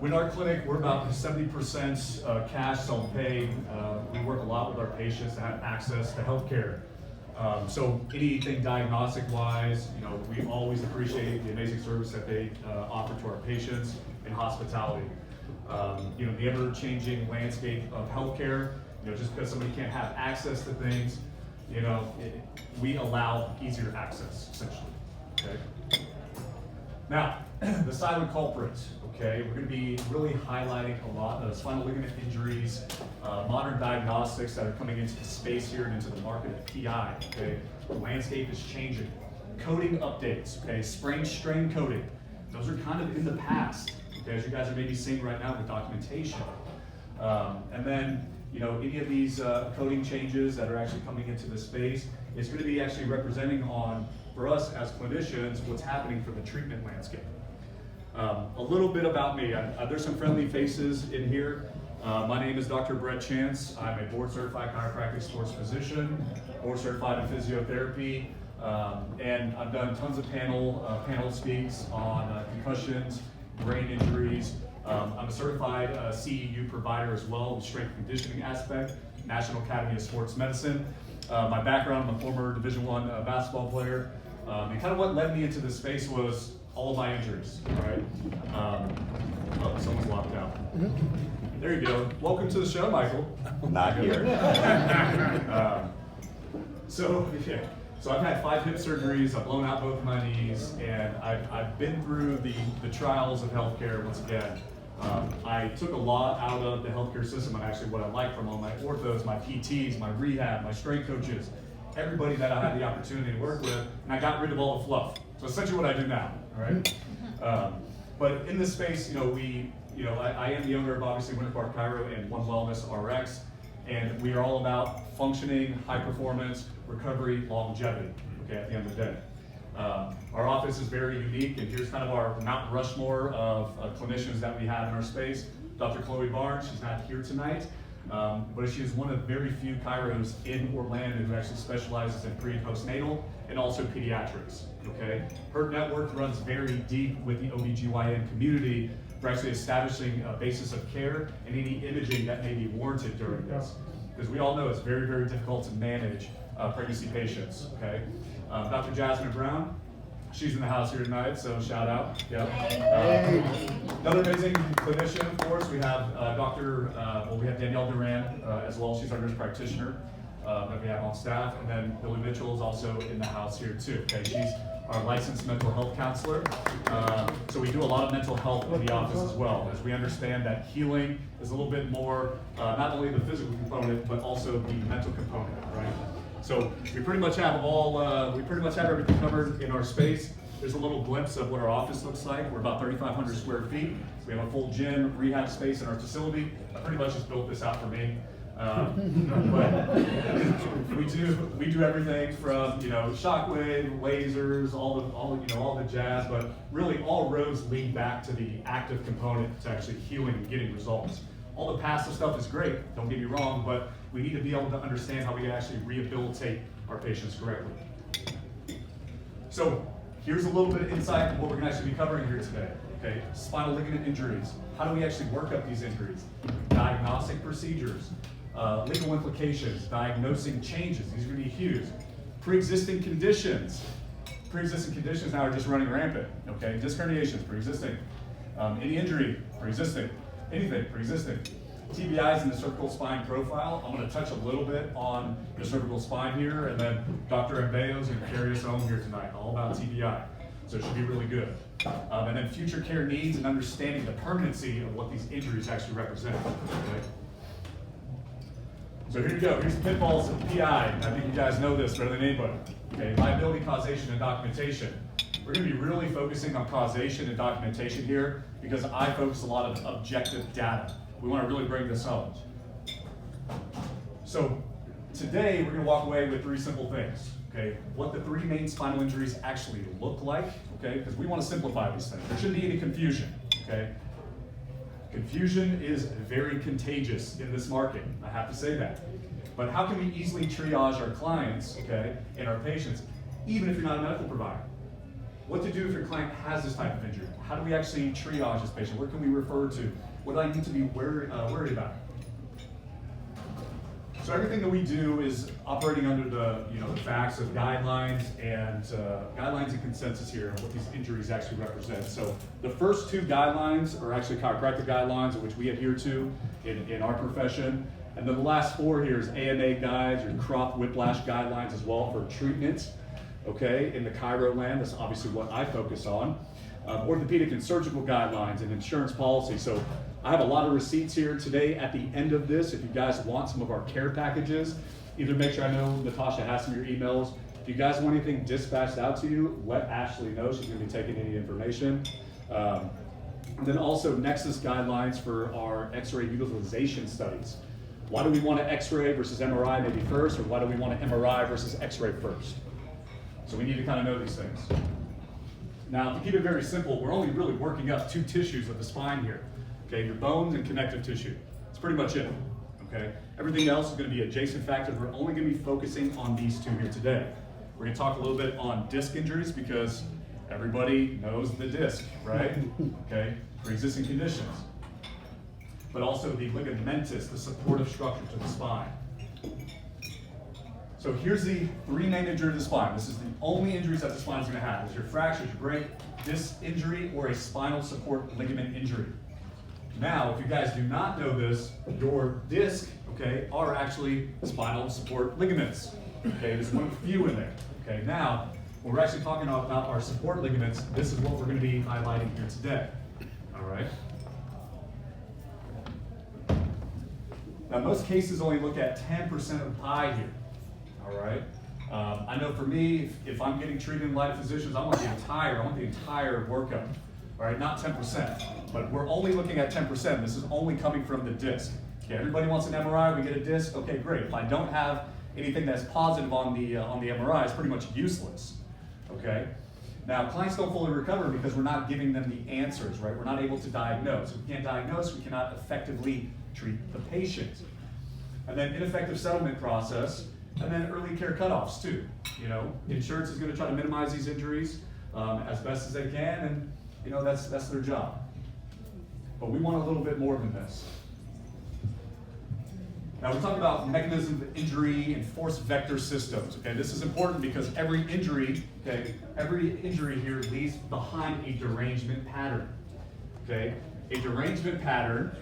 With our clinic, we're about 70% cash, self-pay. We work a lot with our patients to have access to healthcare. So anything diagnostic-wise, we always appreciate the amazing service that they offer to our patients and hospitality. The ever-changing landscape of healthcare, just because somebody can't have access to things, we allow easier access, essentially, okay? Now, the silent culprits, okay? We're gonna be really highlighting a lot of spinal ligament injuries, modern diagnostics that are coming into the space here and into the market of PI, okay? The landscape is changing. Coding updates, okay? Sprain strain coding. Those are kind of in the past, okay? As you guys are maybe seeing right now with documentation. And then, any of these coding changes that are actually coming into the space is gonna be actually representing on, for us as clinicians, what's happening for the treatment landscape. A little bit about me. There's some friendly faces in here. My name is Dr. Brett Chance. I'm a board-certified chiropractic sports physician, board-certified in physiotherapy, and I've done tons of panel speaks on concussions, brain injuries. I'm a certified CEU provider as well, the strength conditioning aspect, National Academy of Sports Medicine. My background, I'm a former Division I basketball player. And kind of what led me into this space was all of my injuries, right? Oh, someone's locked out. There you go. Welcome to the show, Michael. Not here. So I've had 5 hip surgeries, I've blown out both of my knees, and I've been through the trials of healthcare once again. I took a lot out of the healthcare system, and actually what I like from all my orthos, my PTs, my rehab, my strength coaches, everybody that I had the opportunity to work with, and I got rid of all the fluff. So essentially what I do now, all right? But in this space, I am the owner of obviously Winter Park Chiro and One Wellness RX, and we are all about functioning, high performance, recovery, longevity, okay, at the end of the day. Our office is very unique, and here's kind of our Mount Rushmore of clinicians that we have in our space. Dr. Chloe Barnes, she's not here tonight, but she is one of very few chiros in Orlando who actually specializes in pre and postnatal and also pediatrics, okay? Her network runs very deep with the OBGYN community for actually establishing a basis of care and any imaging that may be warranted during this. Because we all know it's very, very difficult to manage pregnancy patients, okay? Dr. Jasmine Brown, she's in the house here tonight, so shout out. Yep. Another amazing clinician, of course, we have we have Danielle Duran as well. She's our nurse practitioner that we have on staff, and then Billy Mitchell is also in the house here too. Okay, she's our licensed mental health counselor. So we do a lot of mental health in the office as well, as we understand that healing is a little bit more not only the physical component, but also the mental component, right? So we pretty much have everything covered in our space. There's a little glimpse of what our office looks like. We're about 3,500 square feet. We have a full gym, rehab space in our facility. I pretty much just built this out for me. But we do everything from shockwave, lasers, all the jazz. But really, all roads lead back to the active component to actually healing and getting results. All the passive stuff is great, don't get me wrong, but we need to be able to understand how we can actually rehabilitate our patients correctly. So here's a little bit of insight on what we're going to actually be covering here today. Okay, spinal ligament injuries. How do we actually work up these injuries? Diagnostic procedures, legal implications, diagnosing changes. These are going to be huge. Pre-existing conditions. Pre-existing conditions now are just running rampant. Okay, disc herniations, pre-existing. Any injury, pre-existing. Anything, pre-existing. TBIs in the cervical spine profile. I'm going to touch a little bit on the cervical spine here, and then Dr. Mbeo is going to carry us home here tonight, all about TBI. So it should be really good. And then future care needs and understanding the permanency of what these injuries actually represent. Okay? So here you go. Here's the pitfalls of PI. I think you guys know this better than anybody. Okay, liability, causation, and documentation. We're going to be really focusing on causation and documentation here because I focus a lot of objective data. We want to really bring this home. So today we're going to walk away with 3 simple things. Okay, what the 3 main spinal injuries actually look like. Okay, because we want to simplify these things. There shouldn't be any confusion. Okay, confusion is very contagious in this market. I have to say that. But how can we easily triage our clients, okay, and our patients, even if you're not a medical provider? what to do if your client has this type of injury. How do we actually triage this patient? Where can we refer to? What do I need to be worried about? So everything that we do is operating under the the facts of guidelines and consensus here on what these injuries actually represent. So the first two guidelines are actually chiropractic guidelines, which we adhere to in our profession. And then the last four here is AMA guides or crop whiplash guidelines as well for treatment. Okay, in the chiro land, that's obviously what I focus on. Orthopedic and surgical guidelines and insurance policy. So I have a lot of receipts here today at the end of this. If you guys want some of our care packages, either make sure I know Natasha has some of your emails. If you guys want anything dispatched out to you, let Ashley know. She's going to be taking any information. And then also Nexus guidelines for our x-ray utilization studies. Why do we want to x-ray versus MRI maybe first, or why do we want to MRI versus x-ray first? So we need to kind of know these things. Now, to keep it very simple, we're only really working up two tissues of the spine here. Okay, your bones and connective tissue. That's pretty much it. Okay, everything else is going to be adjacent factors. We're only going to be focusing on these two here today. We're going to talk a little bit on disc injuries because everybody knows the disc, right? Okay, pre-existing conditions. But also the ligamentous, the supportive structure to the spine. So here's the three main injuries of the spine. This is the only injuries that the spine is going to have. It's your fractures, your break, disc injury, or a spinal support ligament injury. Now, if you guys do not know this, your disc, okay, are actually spinal support ligaments. Okay, there's one few in there. Okay, now, when we're actually talking about our support ligaments, this is what we're going to be highlighting here today. All right. Now, most cases only look at 10% of the pie here. All right. I know for me, if I'm getting treated in light of physicians, I want the entire workup. All right, not 10%, but we're only looking at 10%. This is only coming from the disc. Okay, everybody wants an MRI, we get a disc, okay, great. If I don't have anything that's positive on the MRI, it's pretty much useless, okay? Now, clients don't fully recover because we're not giving them the answers, right? We're not able to diagnose. If we can't diagnose, we cannot effectively treat the patient. And then ineffective settlement process, and then early care cutoffs too. Insurance is gonna try to minimize these injuries as best as they can, and that's their job. But we want a little bit more than this. Now we're talking about mechanisms of injury and force vector systems. Okay, this is important because every injury here leaves behind a derangement pattern. Okay, a derangement pattern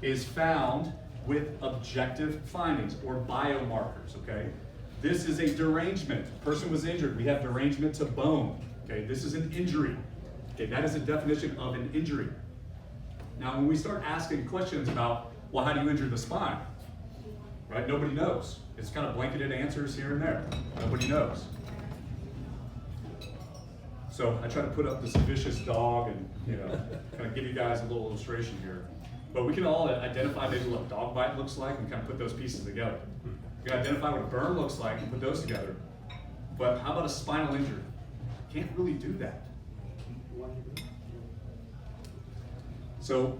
is found with objective findings or biomarkers. Okay, this is a derangement. The person was injured. We have derangement to bone. Okay, this is an injury. Okay, that is a definition of an injury. Now, when we start asking questions about, well, how do you injure the spine? Right? Nobody knows. It's kind of blanketed answers here and there. Nobody knows. So I try to put up this vicious dog and kind of give you guys a little illustration here. But we can all identify maybe what a dog bite looks like and kind of put those pieces together. We can identify what a burn looks like and put those together. But how about a spinal injury? Can't really do that. So,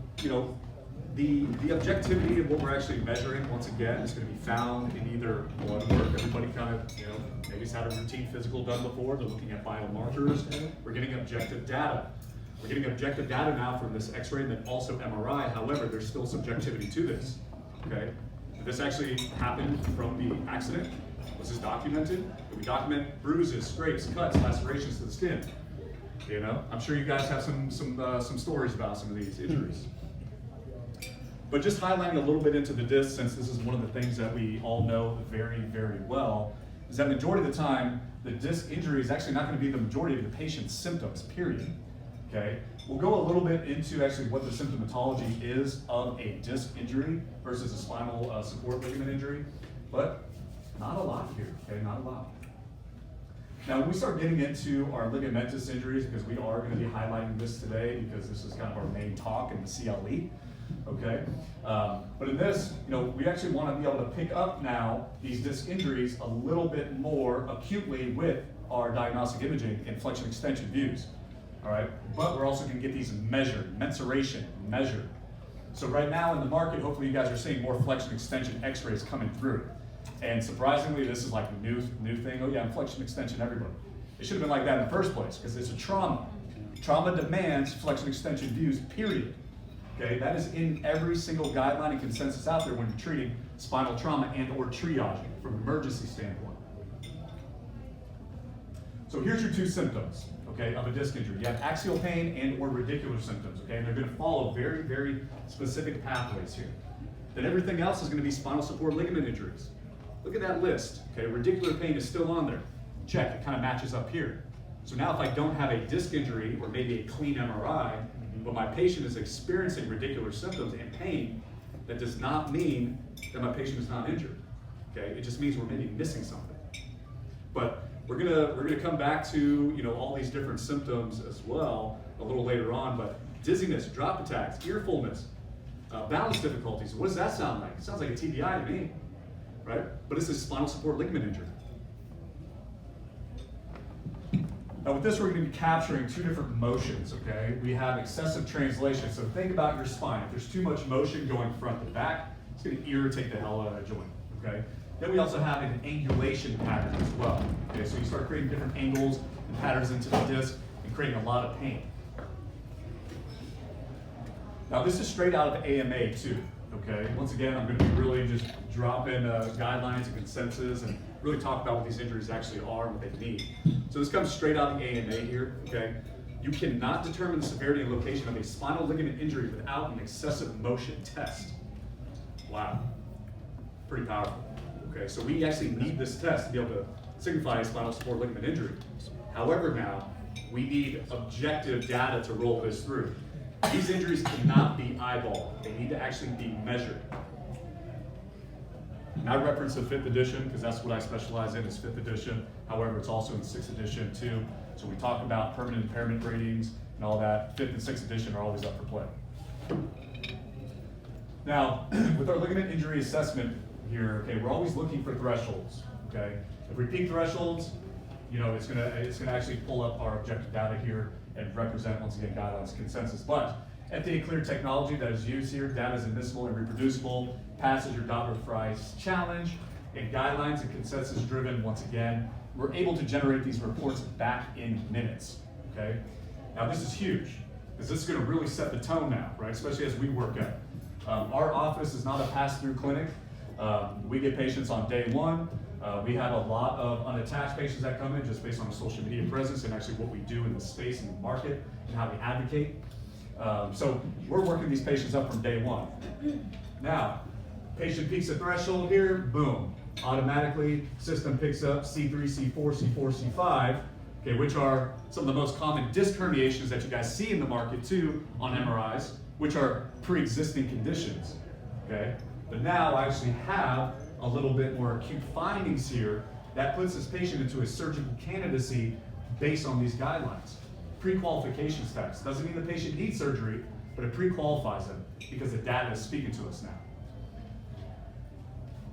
the objectivity of what we're actually measuring, once again, is going to be found in either blood work. Everybody kind of, maybe has had a routine physical done before. They're looking at biomarkers. We're getting objective data. We're getting objective data now from this X-ray and then also MRI. However, there's still subjectivity to this. Okay, did this actually happen from the accident? Was this documented? Did we document bruises, scrapes, cuts, lacerations to the skin? I'm sure you guys have some stories about some of these injuries. But just highlighting a little bit into the disc, since this is one of the things that we all know very, very well, is that majority of the time, the disc injury is actually not going to be the majority of the patient's symptoms, period. Okay? We'll go a little bit into actually what the symptomatology is of a disc injury versus a spinal support ligament injury, but not a lot here, okay? Not a lot. Now, when we start getting into our ligamentous injuries, because we are going to be highlighting this today because this is kind of our main talk in the CLE, okay? But in this, we actually want to be able to pick up now these disc injuries a little bit more acutely with our diagnostic imaging and flexion extension views, all right? But we're also going to get these measured, mensuration, measured. So right now in the market, hopefully you guys are seeing more flexion extension x-rays coming through. And surprisingly, this is like a new thing. Oh yeah, flexion extension, everybody. It should have been like that in the first place, because it's a trauma. Trauma demands flexion extension views, period. Okay, that is in every single guideline and consensus out there when you're treating spinal trauma and or triaging from an emergency standpoint. So here's your two symptoms, okay, of a disc injury. You have axial pain and or radicular symptoms, okay, and they're gonna follow very, very specific pathways here. Then everything else is gonna be spinal support ligament injuries. Look at that list, okay, radicular pain is still on there. Check, it kind of matches up here. So now if I don't have a disc injury or maybe a clean MRI, but my patient is experiencing radicular symptoms and pain, that does not mean that my patient is not injured. Okay, it just means we're maybe missing something. But we're gonna come back to all these different symptoms as well a little later on. But dizziness, drop attacks, earfulness, balance difficulties. What does that sound like? It sounds like a TBI to me, right? But this is spinal support ligament injury. Now with this, we're going to be capturing two different motions, okay? We have excessive translation. So think about your spine. If there's too much motion going front to back, it's going to irritate the hell out of that joint, okay? Then we also have an angulation pattern as well, okay? So you start creating different angles and patterns into the disc and creating a lot of pain. Now this is straight out of AMA too, okay? Once again, I'm going to be really just dropping guidelines and consensus and really talk about what these injuries actually are and what they mean. So this comes straight out of the AMA here, okay? You cannot determine the severity and location of a spinal ligament injury without an excessive motion test. Wow, pretty powerful. Okay, so we actually need this test to be able to signify a spinal support ligament injury. However now, we need objective data to roll this through. These injuries cannot be eyeballed. They need to actually be measured. I reference the 5th edition because that's what I specialize in is 5th edition. However, it's also in 6th edition too. So we talk about permanent impairment ratings and all that. 5th and 6th edition are always up for play. Now, with our ligament injury assessment here, okay, we're always looking for thresholds, okay? If we peak thresholds, it's gonna actually pull up our objective data here and represent, once again, guidelines consensus. But FDA cleared technology that is used here, data is admissible and reproducible, passes your Doppler-Price challenge, and guidelines and consensus driven, once again, we're able to generate these reports back in minutes, okay? Now this is huge, because this is gonna really set the tone now, right? Especially as we work out. Our office is not a pass-through clinic. We get patients on day one. We have a lot of unattached patients that come in just based on our social media presence and actually what we do in the space and the market and how we advocate. So we're working these patients up from day one. Now, patient peaks a threshold here, boom. Automatically, system picks up C3, C4, C4, C5, okay, which are some of the most common disc herniations that you guys see in the market too on MRIs, which are pre-existing conditions, okay? But now I actually have a little bit more acute findings here that puts this patient into a surgical candidacy based on these guidelines. Pre-qualification status. Doesn't mean the patient needs surgery, but it pre-qualifies them because the data is speaking to us now.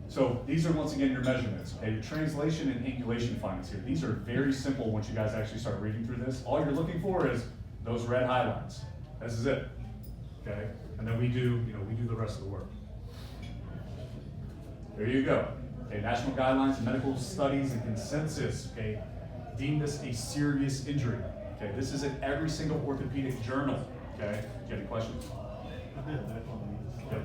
So these are, once again, your measurements, okay? Your translation and angulation findings here. These are very simple once you guys actually start reading through this. All you're looking for is those red highlights. This is it, okay? And then we do the rest of the work. There you go. Okay, national guidelines and medical studies and consensus, okay, deem this a serious injury. Okay, this is in every single orthopedic journal. Okay, do you have any questions? I did that one. Okay.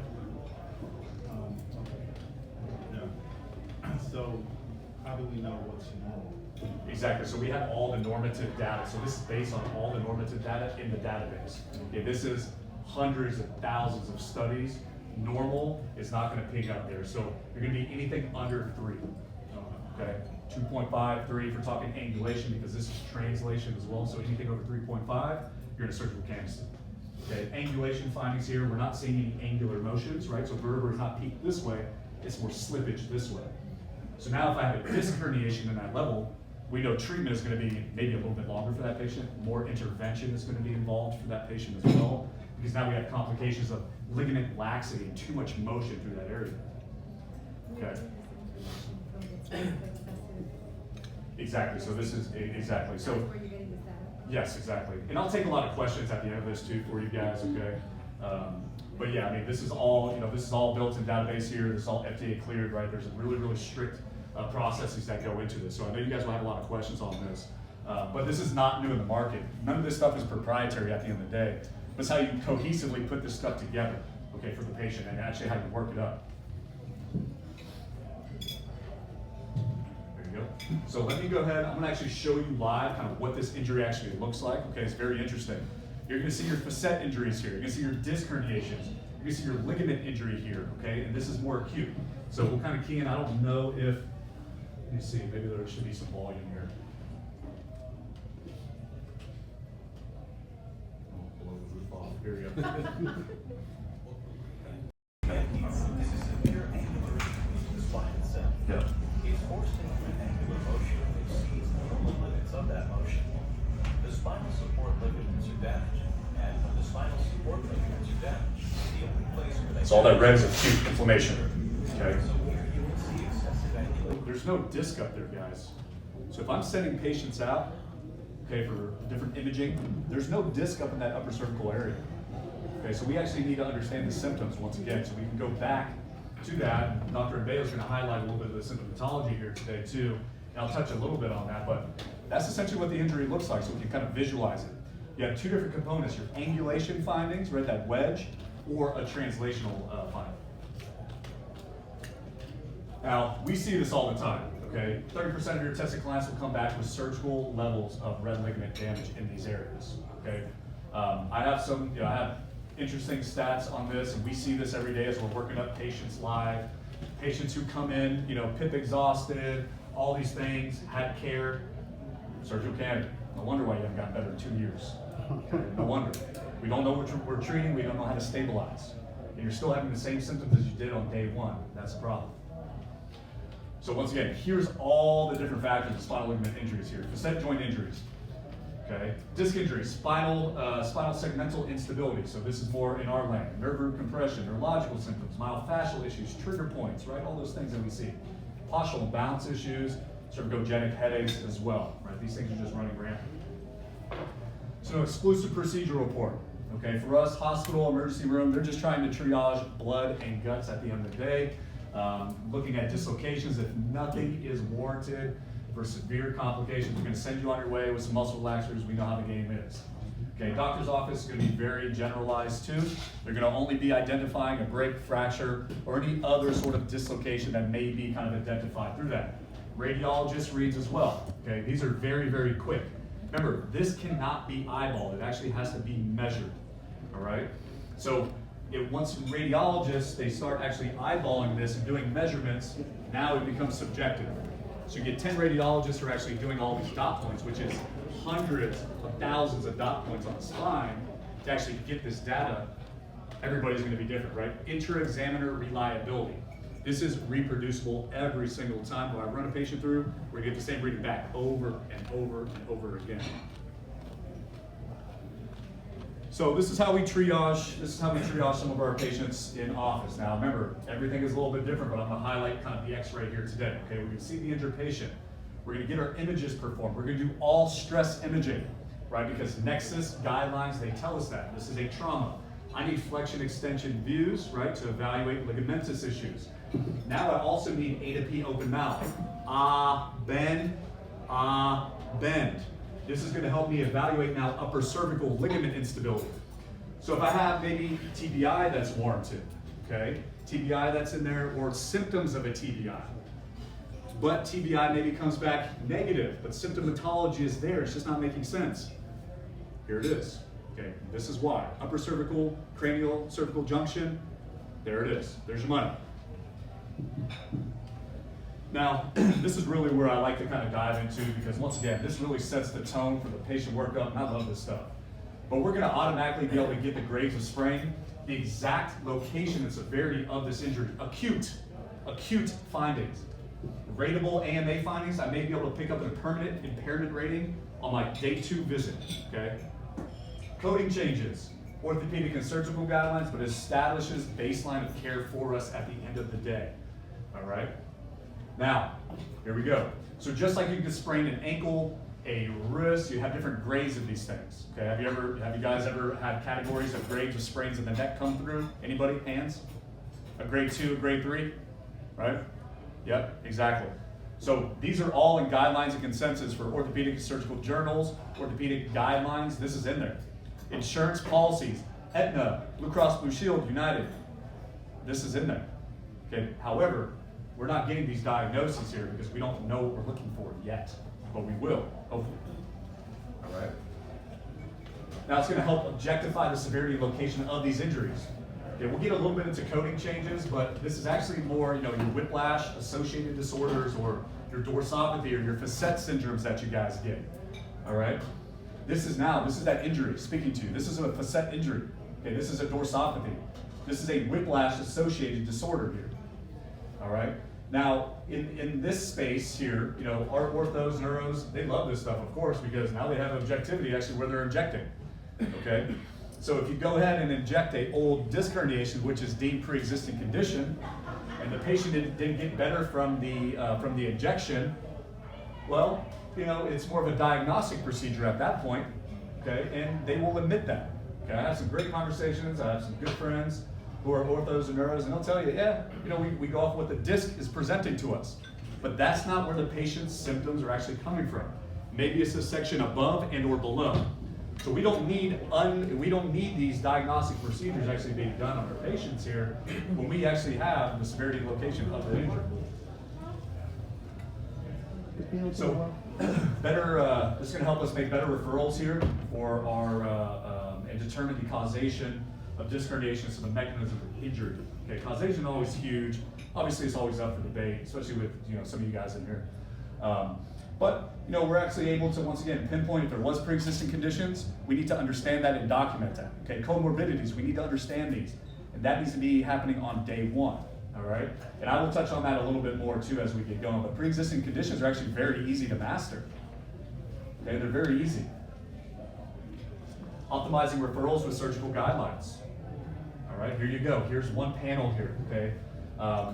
Yeah. So, how do we know what's normal? Exactly. So we have all the normative data. So this is based on all the normative data in the database. Okay, this is hundreds of thousands of studies. Normal is not going to pick up there. So you're going to be anything under 3. Okay, 2.5, 3 if we're talking angulation because this is translation as well. So anything over 3.5, you're in a surgical candidacy. Okay, angulation findings here, we're not seeing any angular motions, right? So vertebra is not peaked this way, it's more slippage this way. So now if I have a disc herniation in that level, we know treatment is going to be maybe a little bit longer for that patient. More intervention is going to be involved for that patient as well, because now we have complications of ligament laxity and too much motion through that area. Okay. Exactly. So this is exactly. So yes, exactly. And I'll take a lot of questions at the end of this too for you guys. Okay. But yeah, I mean, this is all this is all built in database here. This is all FDA cleared, right? There's a really strict processes that go into this. So I know you guys will have a lot of questions on this. But this is not new in the market. None of this stuff is proprietary at the end of the day. It's how you cohesively put this stuff together, okay, for the patient, and actually how you work it up. There you go. So let me go ahead, I'm gonna actually show you live kind of what this injury actually looks like. Okay, it's very interesting. You're gonna see your facet injuries here. You're gonna see your disc herniations. You're gonna see your ligament injury here, okay? And this is more acute. So we'll kind of key in. I don't know if, let me see, maybe there should be some volume here. Oh, blow the roof off. Here we go. Yeah. It's forced into angular motion and exceeds the limits of that motion. The spinal support ligaments are damaged, and when the spinal support ligaments are damaged, the only place where they So all that red is acute inflammation, okay? So here you will see excessive angular. There's no disc up there, guys. So if I'm sending patients out, okay, for different imaging, there's no disc up in that upper cervical area. Okay, so we actually need to understand the symptoms once again, so we can go back to that. Dr. Mbeo is going to highlight a little bit of the symptomatology here today too, and I'll touch a little bit on that, but that's essentially what the injury looks like, so we can kind of visualize it. You have two different components, your angulation findings, right, that wedge, or a translational finding. Now, we see this all the time, okay? 30% of your tested clients will come back with surgical levels of red ligament damage in these areas, okay? I have some, I have interesting stats on this, and we see this every day as we're working up patients live. Patients who come in, PIP exhausted, all these things, had care, surgical candidate. No wonder why you haven't gotten better in 2 years. Okay? No wonder. We don't know what we're treating, we don't know how to stabilize. And you're still having the same symptoms as you did on day one. That's the problem. So once again, here's all the different factors of spinal ligament injuries here. Facet joint injuries. Okay, disc injury, spinal segmental instability. So this is more in our lane. Nerve root compression, neurological symptoms, myofascial issues, trigger points, right? All those things that we see. Postural and balance issues, cervicogenic headaches as well, right? These things are just running rampant. So exclusive procedure report. Okay, for us, hospital, emergency room, they're just trying to triage blood and guts at the end of the day. Looking at dislocations, if nothing is warranted. For severe complications, we're going to send you on your way with some muscle relaxers. We know how the game is. Okay, doctor's office is going to be very generalized too. They're going to only be identifying a break, fracture, or any other sort of dislocation that may be kind of identified through that. Radiologist reads as well. Okay, these are very, very quick. Remember, this cannot be eyeballed. It actually has to be measured. All right. So once radiologists they start actually eyeballing this and doing measurements, now it becomes subjective. So you get 10 radiologists who are actually doing all these dot points, which is hundreds of thousands of dot points on the spine to actually get this data. Everybody's going to be different, right? Inter-examiner reliability. This is reproducible every single time. When I run a patient through, we're going to get the same reading back over and over and over again. So this is how we triage. This is how we triage some of our patients in office. Now remember, everything is a little bit different, but I'm going to highlight kind of the X-ray here today. Okay, we're going to see the injured patient. We're going to get our images performed. We're going to do all stress imaging, right? Because Nexus guidelines they tell us that this is a trauma. I need flexion extension views, right, to evaluate ligamentous issues. Now I also need A to P open mouth. Bend, bend. This is going to help me evaluate now upper cervical ligament instability. So if I have maybe TBI that's warranted, okay, TBI that's in there, or symptoms of a TBI, but TBI maybe comes back negative, but symptomatology is there, it's just not making sense. Here it is, okay, this is why. Upper cervical, cranial cervical junction, there it is, there's your money. Now, this is really where I like to kind of dive into because once again, this really sets the tone for the patient workup, and I love this stuff. But we're gonna automatically be able to get the grades of sprain, the exact location and severity of this injury, acute findings. Rateable AMA findings, I may be able to pick up a permanent impairment rating on my day 2 visit, okay? Coding changes, orthopedic and surgical guidelines, but establishes baseline of care for us at the end of the day, all right? Now, here we go. So just like you can sprain an ankle, a wrist, you have different grades of these things. Okay, have you guys ever had categories of grades of sprains in the neck come through? Anybody? Hands? A grade 2, a grade 3? Right? Yep, exactly. So these are all in guidelines and consensus for orthopedic and surgical journals, orthopedic guidelines. This is in there. Insurance policies, Aetna, Blue Cross Blue Shield, United. This is in there. Okay. However, we're not getting these diagnoses here because we don't know what we're looking for yet, but we will, hopefully. All right. Now it's going to help objectify the severity and location of these injuries. Okay, we'll get a little bit into coding changes, but this is actually more, your whiplash associated disorders or your dorsopathy or your facet syndromes that you guys get. All right. This is that injury speaking to you. This is a facet injury. Okay, this is a dorsopathy. This is a whiplash associated disorder here. All right. Now, in this space here, our orthos, neuros, they love this stuff, of course, because now they have objectivity actually where they're injecting. Okay. So if you go ahead and inject a old disc herniation, which is deemed pre-existing condition, and the patient didn't get better from the injection, well, it's more of a diagnostic procedure at that point, okay, and they will admit that. Okay, I have some great conversations. I have some good friends who are orthos and neuros, and they'll tell you, yeah, we go off what the disc is presenting to us, but that's not where the patient's symptoms are actually coming from. Maybe it's a section above and or below. So we don't need these diagnostic procedures actually being done on our patients here when we actually have the severity and location of the injury. So better, this is going to help us make better referrals here for our and determine the causation of disc herniation, so the mechanism of injury. Okay, causation is always huge. Obviously, it's always up for debate, especially with some of you guys in here. But we're actually able to, once again, pinpoint if there was pre-existing conditions. We need to understand that and document that. Okay, comorbidities, we need to understand these. And that needs to be happening on day one, all right? And I will touch on that a little bit more too as we get going. But pre-existing conditions are actually very easy to master. Okay, they're very easy. Optimizing referrals with surgical guidelines. All right, here you go. Here's one panel here, okay?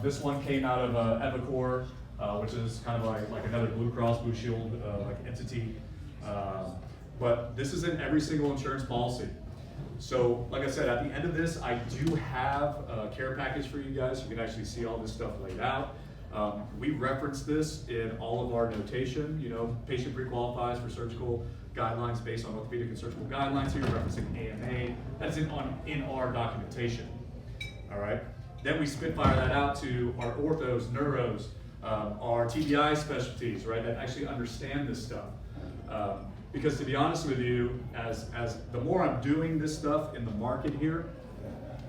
This one came out of Epicor, which is kind of like another Blue Cross Blue Shield entity. But this is in every single insurance policy. So like I said, at the end of this, I do have a care package for you guys. You can actually see all this stuff laid out. We reference this in all of our notation. Patient pre-qualifies for surgical guidelines based on orthopedic and surgical guidelines here, referencing AMA. That's in our documentation. All right. Then we spitfire that out to our orthos, neuros, our TBI specialties, right, that actually understand this stuff. Because to be honest with you, as the more I'm doing this stuff in the market here,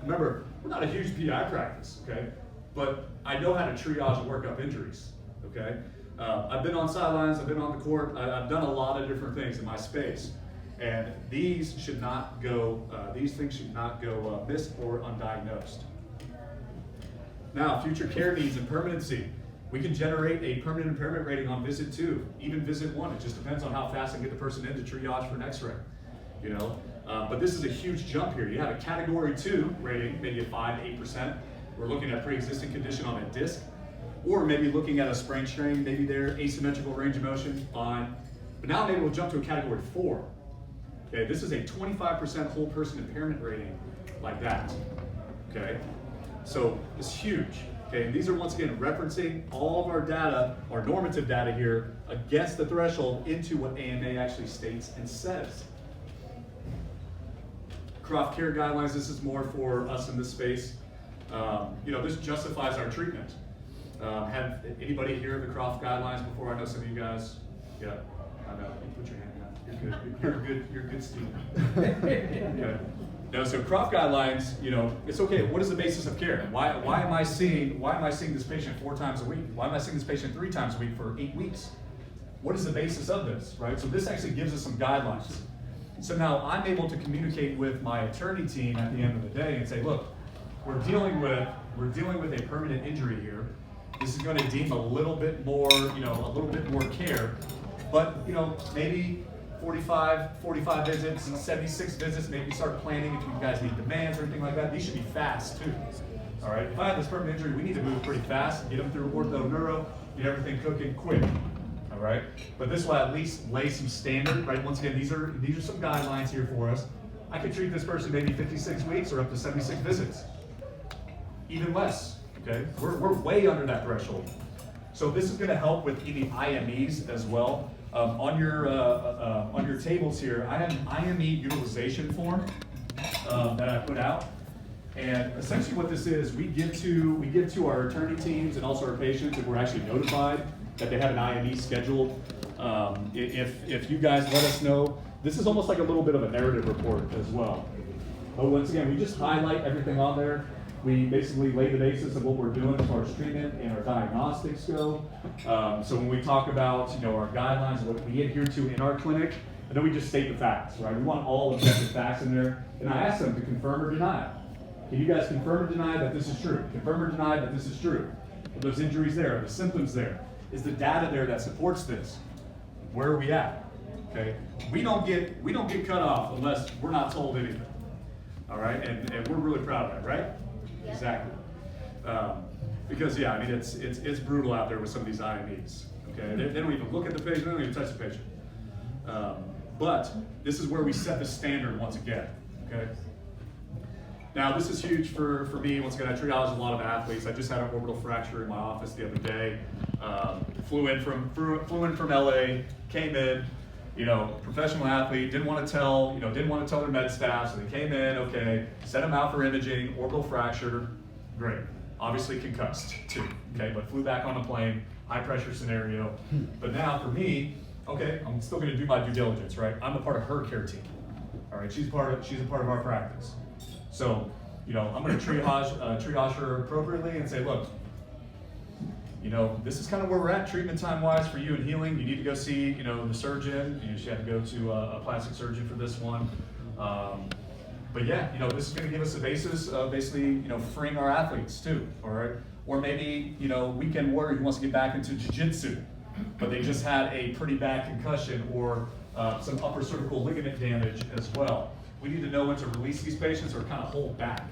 remember, we're not a huge PI practice, okay? But I know how to triage and work up injuries, okay? I've been on sidelines, I've been on the court, I've done a lot of different things in my space. And these should not go, these things should not go missed or undiagnosed. Now, future care needs and permanency. We can generate a permanent impairment rating on visit 2, even visit 1. It just depends on how fast I get the person in to triage for an x-ray, But this is a huge jump here. You have a category 2 rating, maybe a 5 to 8%. We're looking at pre-existing condition on a disc, or maybe looking at a sprain strain, maybe their asymmetrical range of motion, fine. But now maybe we'll jump to a category 4. Okay, this is a 25% whole person impairment rating like that, okay? So it's huge. Okay, and these are once again referencing all of our data, our normative data here, against the threshold into what AMA actually states and says. Croft care guidelines, this is more for us in this space. This justifies our treatment. Have anybody heard of the Croft guidelines before? I know some of you guys. Yeah, I know. You put your hand down. You're good. You're a good student. Okay. No, so Croft guidelines, it's okay. What is the basis of care? Why am I seeing this patient 4 times a week? Why am I seeing this patient 3 times a week for 8 weeks? What is the basis of this, right? So this actually gives us some guidelines. So now I'm able to communicate with my attorney team at the end of the day and say, look, we're dealing with a permanent injury here. This is going to deem a little bit more, care, but maybe 45 visits, 76 visits, maybe start planning if you guys need demands or anything like that. These should be fast too. All right, if I have this permanent injury, we need to move pretty fast, get them through ortho, neuro, get everything cooking quick. All right, but this will at least lay some standard, right? Once again, these are some guidelines here for us. I could treat this person maybe 56 weeks or up to 76 visits, even less. Okay, we're way under that threshold. So this is going to help with any IMEs as well. On your tables here, I have an IME utilization form that I put out. And essentially what this is, we give to our attorney teams and also our patients, and we're actually notified that they have an IME scheduled. If you guys let us know, this is almost like a little bit of a narrative report as well. But once again, we just highlight everything on there. We basically lay the basis of what we're doing as far as treatment and our diagnostics go. So when we talk about our guidelines, what we adhere to in our clinic, and then we just state the facts, right? We want all objective facts in there. And I ask them to confirm or deny. Can you guys confirm or deny that this is true? Confirm or deny that this is true? Are those injuries there? Are the symptoms there? Is the data there that supports this? Where are we at? Okay, we don't get cut off unless we're not told anything. All right, and we're really proud of that, right? Yeah. Exactly. Because yeah, I mean it's brutal out there with some of these IMEs. Okay, they don't even look at the patient, they don't even touch the patient. But this is where we set the standard once again. Okay. Now this is huge for me. Once again, I triage a lot of athletes. I just had an orbital fracture in my office the other day. Flew in from LA, came in. Professional athlete, didn't want to tell their med staff, so they came in, okay, sent them out for imaging, orbital fracture, great. Obviously concussed too, okay, but flew back on a plane, high pressure scenario. But now for me, okay, I'm still gonna do my due diligence, right? I'm a part of her care team, all right? She's a part of our practice. So, I'm gonna triage her appropriately and say, look, this is kind of where we're at treatment time-wise for you and healing. You need to go see, the surgeon. She had to go to a plastic surgeon for this one. But yeah, this is going to give us a basis of basically, freeing our athletes too, all right? Or maybe, weekend warrior who wants to get back into jiu-jitsu, but they just had a pretty bad concussion or some upper cervical ligament damage as well. We need to know when to release these patients or kind of hold back.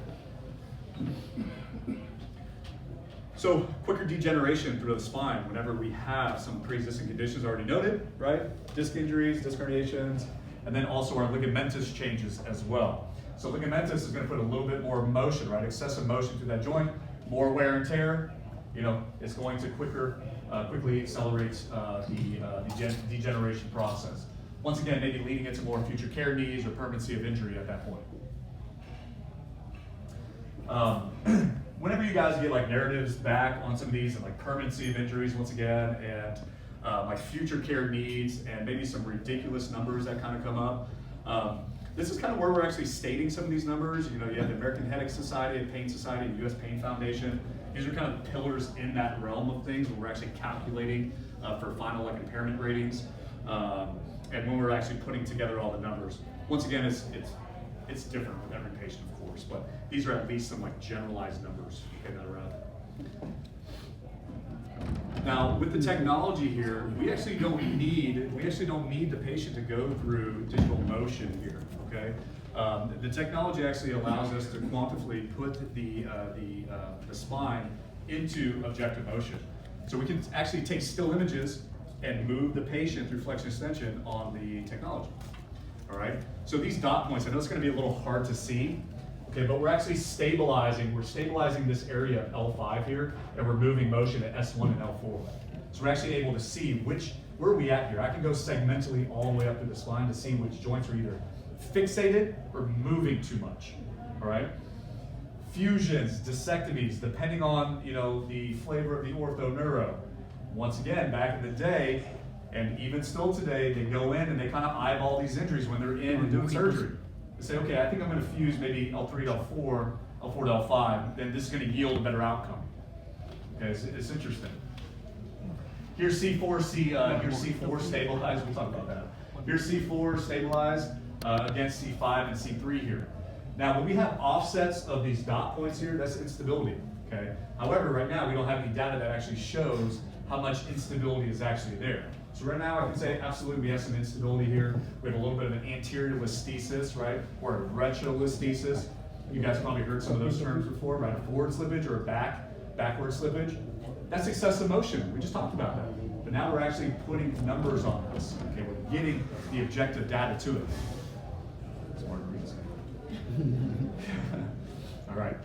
So quicker degeneration through the spine whenever we have some pre-existing conditions already noted, right? Disc injuries, disc herniations, and then also our ligamentous changes as well. So ligamentous is going to put a little bit more motion, right? Excessive motion through that joint, more wear and tear. It's going to quickly accelerate the degeneration process. Once again, maybe leading into more future care needs or permanency of injury at that point. Whenever you guys get like narratives back on some of these and like permanency of injuries once again and like future care needs and maybe some ridiculous numbers that kind of come up, this is kind of where we're actually stating some of these numbers. You have the American Headache Society, the Pain Society, and U.S. Pain Foundation. These are kind of the pillars in that realm of things where we're actually calculating for final like impairment ratings and when we're actually putting together all the numbers. Once again, it's different with every patient, of course, but these are at least some like generalized numbers that are out there. Now, with the technology here, we actually don't need the patient to go through digital motion here. Okay, the technology actually allows us to quantifiably put the spine into objective motion. So we can actually take still images and move the patient through flexion extension on the technology. All right, so these dot points, I know it's going to be a little hard to see, okay, but we're actually stabilizing this area of L5 here, and we're moving motion at S1 and L4. So we're actually able to see where are we at here. I can go segmentally all the way up to the spine to see which joints are either fixated or moving too much, all right? Fusions, dissectomies, depending on, the flavor of the ortho-neuro. Once again, back in the day, and even still today, they go in and they kind of eyeball these injuries when they're in and doing surgery. They say, okay, I think I'm going to fuse maybe L3 to L4, L4 to L5, then this is going to yield a better outcome. Okay, it's interesting. Here's C4 stabilized. We'll talk about that. Here's C4 stabilized against C5 and C3 here. Now, when we have offsets of these dot points here, that's instability. Okay. However, right now we don't have any data that actually shows how much instability is actually there. So right now I can say absolutely we have some instability here. We have a little bit of an anterior listhesis, right? Or a retrolisthesis. You guys probably heard some of those terms before, right? A forward slippage or a backward slippage. That's excessive motion. We just talked about that. But now we're actually putting numbers on this. Okay, we're getting the objective data to it. All right.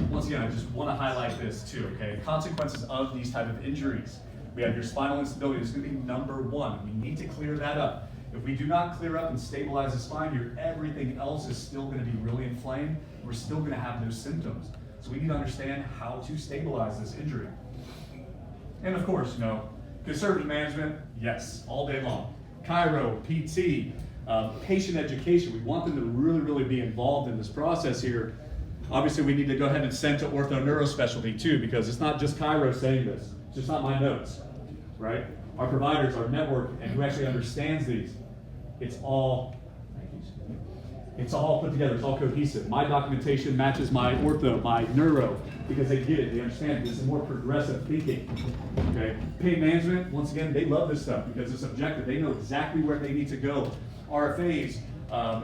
Once again, again, I just want to highlight this too, okay? Consequences of these type of injuries. We have your spinal instability. This is going to be number one. We need to clear that up. If we do not clear up and stabilize the spine, everything else is still going to be really inflamed. We're still going to have those symptoms. So we need to understand how to stabilize this injury. And of course, conservative management, yes, all day long. Chiro, PT, patient education. We want them to really, really be involved in this process here. Obviously, we need to go ahead and send to ortho neurospecialty too, because it's not just Chiro saying this. It's just not my notes, right? Our providers, our network, and who actually understands these. It's all put together, it's all cohesive. My documentation matches my ortho, my neuro, because they get it, they understand it. This is more progressive thinking, okay? Pain management, once again, they love this stuff because it's objective. They know exactly where they need to go. RFAs,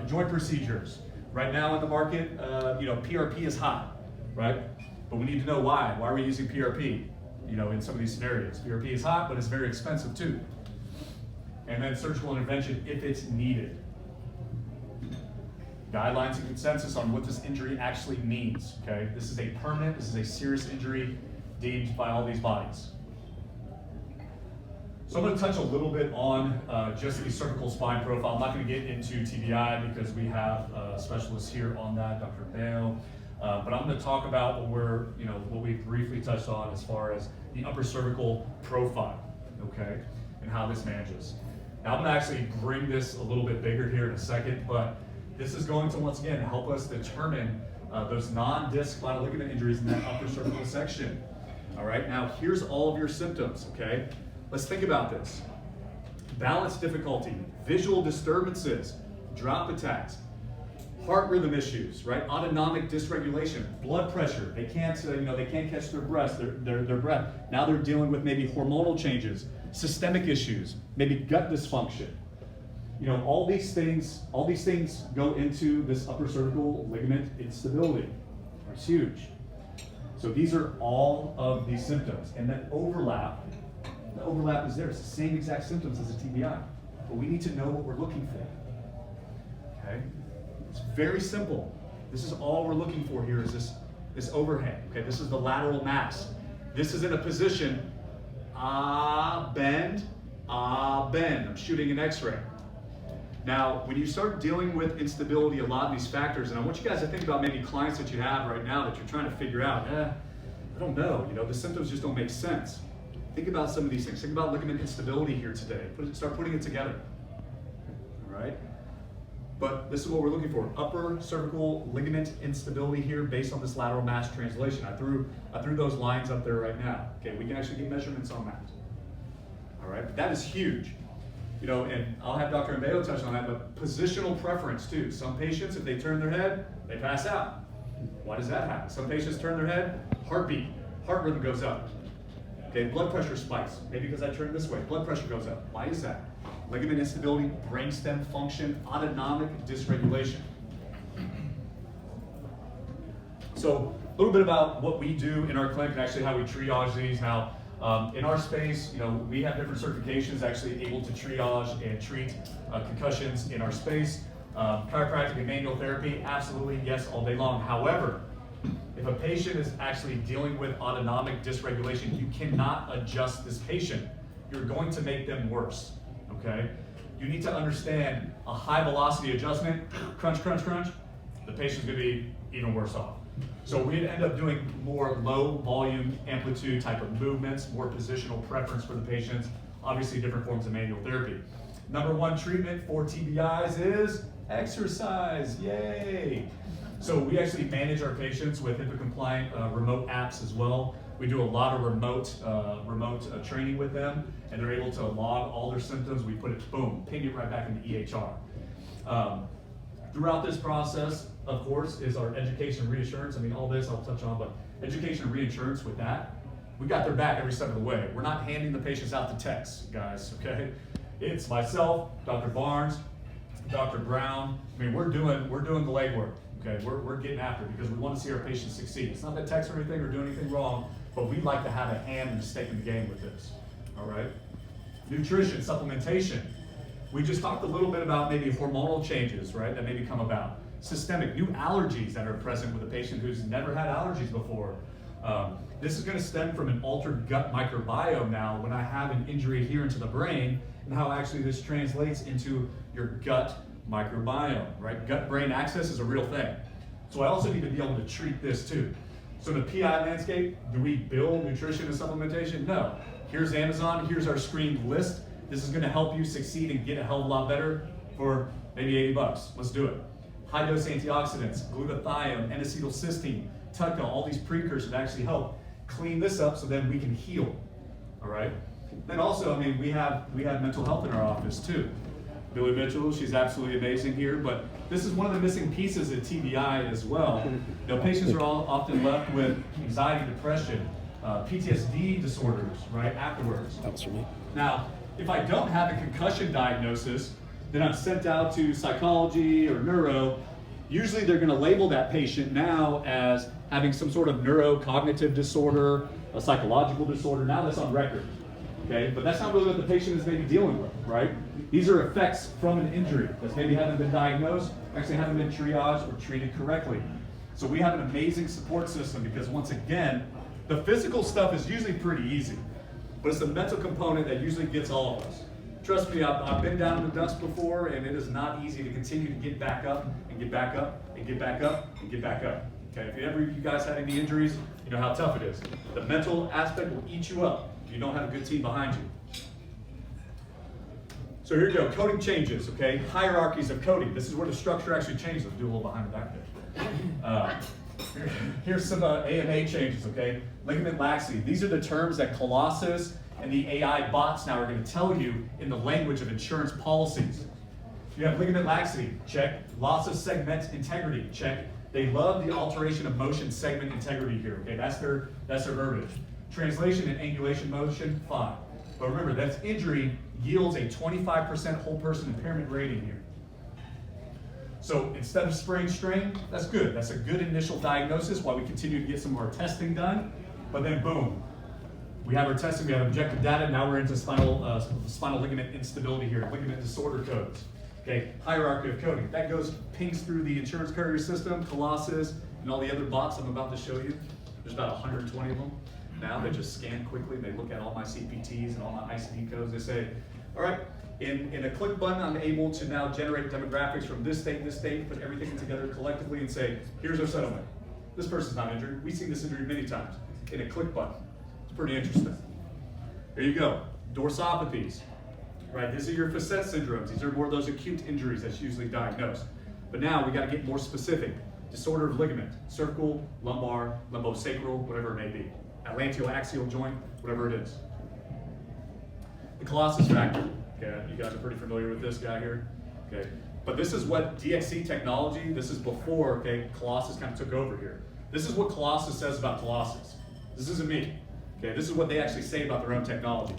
joint procedures. Right now in the market, PRP is hot, right? But we need to know why. Why are we using PRP? In some of these scenarios. PRP is hot, but it's very expensive too. And then surgical intervention if it's needed. Guidelines and consensus on what this injury actually means, okay? This is a permanent, this is a serious injury deemed by all these bodies. So I'm going to touch a little bit on just the cervical spine profile. I'm not going to get into TBI because we have specialists here on that, Dr. Mbeo. But I'm going to talk about what we briefly touched on as far as the upper cervical profile, okay, and how this manages. Now I'm going to actually bring this a little bit bigger here in a second, but this is going to once again help us determine those non-disc spinal ligament injuries in that upper cervical section. All right, now here's all of your symptoms, okay? Let's think about this. Balance difficulty, visual disturbances, drop attacks, heart rhythm issues, right? Autonomic dysregulation, blood pressure. They can't catch their breath. Their breath. Now they're dealing with maybe hormonal changes, systemic issues, maybe gut dysfunction. All these things go into this upper cervical ligament instability. It's huge. So these are all of these symptoms, and that overlap. The overlap is there. It's the same exact symptoms as a TBI, but we need to know what we're looking for. Okay. It's very simple. This is all we're looking for here is this overhang. Okay, this is the lateral mass. This is in a position, bend, bend. I'm shooting an x-ray. Now, when you start dealing with instability, a lot of these factors, and I want you guys to think about maybe clients that you have right now that you're trying to figure out, I don't know, the symptoms just don't make sense. Think about some of these things. Think about ligament instability here today. Start putting it together, all right? But this is what we're looking for. Upper cervical ligament instability here based on this lateral mass translation. I threw those lines up there right now. Okay, we can actually get measurements on that. All right, but that is huge. And I'll have Dr. Mbeo touch on that, but positional preference too. Some patients, if they turn their head, they pass out. Why does that happen? Some patients turn their head, heart rhythm goes up. Okay, blood pressure spikes. Maybe because I turn this way, blood pressure goes up. Why is that? Ligament instability, brainstem function, autonomic dysregulation. So a little bit about what we do in our clinic and actually how we triage these. Now, in our space, we have different certifications actually able to triage and treat concussions in our space. Chiropractic and manual therapy, absolutely, yes, all day long. However, if a patient is actually dealing with autonomic dysregulation, you cannot adjust this patient. You're going to make them worse. Okay, you need to understand a high velocity adjustment, crunch, crunch, crunch, the patient's gonna be even worse off. So we'd end up doing more low volume amplitude type of movements, more positional preference for the patients, obviously different forms of manual therapy. Number one treatment for TBIs is exercise, yay! So we actually manage our patients with HIPAA compliant remote apps as well. We do a lot of remote training with them, and they're able to log all their symptoms. We put it, boom, ping it right back into EHR. Throughout this process, of course, is our education and reassurance. I mean, all this I'll touch on, but education and reassurance with that, we got their back every step of the way. We're not handing the patients out to text, guys, okay? It's myself, Dr. Barnes, Dr. Brown. I mean, we're doing the legwork, okay? We're getting after it because we want to see our patients succeed. It's not that text or anything or doing anything wrong, but we'd like to have a hand and a stake in the game with this, all right? Nutrition, supplementation. We just talked a little bit about maybe hormonal changes, right, that maybe come about. systemic, new allergies that are present with a patient who's never had allergies before. This is gonna stem from an altered gut microbiome now when I have an injury here into the brain, and how actually this translates into your gut microbiome, right? Gut-brain axis is a real thing. So I also need to be able to treat this too. So in the PI landscape, do we build nutrition and supplementation? No. Here's Amazon, here's our screened list. This is gonna help you succeed and get a hell of a lot better for maybe 80 bucks. Let's do it. High dose antioxidants, glutathione, N-acetylcysteine, TUDCA, all these precursors that actually help clean this up so then we can heal, all right? Then also, I mean, we have mental health in our office too. Billy Mitchell, she's absolutely amazing here, but this is one of the missing pieces at TBI as well. You know, patients are all often left with anxiety, depression, PTSD disorders, right, afterwards. That's for me. Now, if I don't have a concussion diagnosis, then I'm sent out to psychology or neuro. Usually they're gonna label that patient now as having some sort of neurocognitive disorder, a psychological disorder. Now that's on record, okay? But that's not really what the patient is maybe dealing with, right? These are effects from an injury that maybe haven't been diagnosed, actually haven't been triaged or treated correctly. So we have an amazing support system because once again, the physical stuff is usually pretty easy, but it's the mental component that usually gets all of us. Trust me, I've been down in the dust before, and it is not easy to continue to get back up and get back up and get back up and get back up. Okay, if you guys had any injuries, you know how tough it is. The mental aspect will eat you up if you don't have a good team behind you. So here you go, coding changes, okay? Hierarchies of coding. This is where the structure actually changes. Let's do a little behind the back there. Here's some AMA changes, okay? Ligament laxity. These are the terms that Colossus and the AI bots now are going to tell you in the language of insurance policies. You have ligament laxity, check. Loss of segment integrity, check. They love the alteration of motion segment integrity here, okay? That's their verbiage. Translation and angulation motion, fine. But remember, that's injury yields a 25% whole person impairment rating here. So instead of sprain strain, that's good. That's a good initial diagnosis while we continue to get some more testing done. But then boom, we have our testing, we have objective data, now we're into spinal ligament instability here, ligament disorder codes. Okay, hierarchy of coding. That pings through the insurance carrier system, Colossus, and all the other bots I'm about to show you. There's about 120 of them. Now they just scan quickly, they look at all my CPTs and all my ICD codes, they say, all right, in a click button, I'm able to now generate demographics from this state, put everything together collectively and say, here's our settlement. This person's not injured. We've seen this injury many times in a click button. It's pretty interesting. Here you go, dorsopathies, right? These are your facet syndromes. These are more of those acute injuries that's usually diagnosed. But now we gotta get more specific. Disorder of ligament, cervical, lumbar, lumbosacral, whatever it may be. Atlanteoaxial joint, whatever it is. The Colossus factor. Okay, you guys are pretty familiar with this guy here. Okay, but this is what DXC technology, this is before, okay, Colossus kind of took over here. This is what Colossus says about Colossus. This isn't me. Okay, this is what they actually say about their own technology.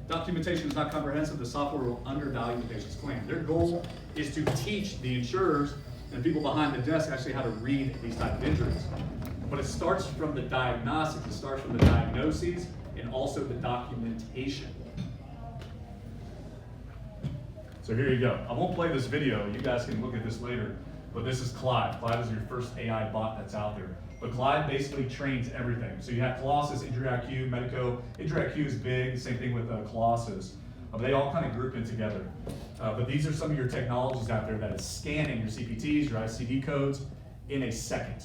Documentation is not comprehensive, the software will undervalue the patient's claim. Their goal is to teach the insurers and people behind the desk actually how to read these type of injuries. But it starts from the diagnostics, it starts from the diagnoses, and also the documentation. So here you go. I won't play this video, you guys can look at this later, but this is Clyde. Clyde is your first AI bot that's out there. But Clyde basically trains everything. So you have Colossus, Injury IQ, Medico. Injury IQ is big, same thing with Colossus. They all kind of group in together. But these are some of your technologies out there that is scanning your CPTs, your ICD codes in a second.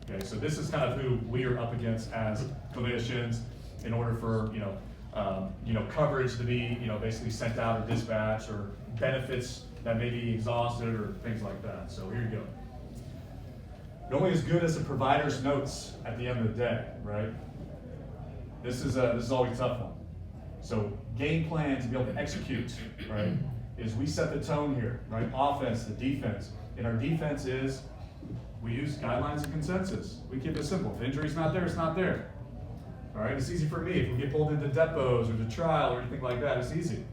Okay, so this is kind of who we are up against as clinicians in order for coverage to be basically sent out or dispatched, or benefits that may be exhausted or things like that. So here you go. You're only as good as the provider's notes at the end of the day, right? This is always a tough one. So game plan to be able to execute, right, is we set the tone here, right? Offense, the defense. And our defense is we use guidelines and consensus. We keep it simple. If the injury's not there, it's not there. All right, it's easy for me. If we get pulled into depots or to trial or anything like that, it's easy,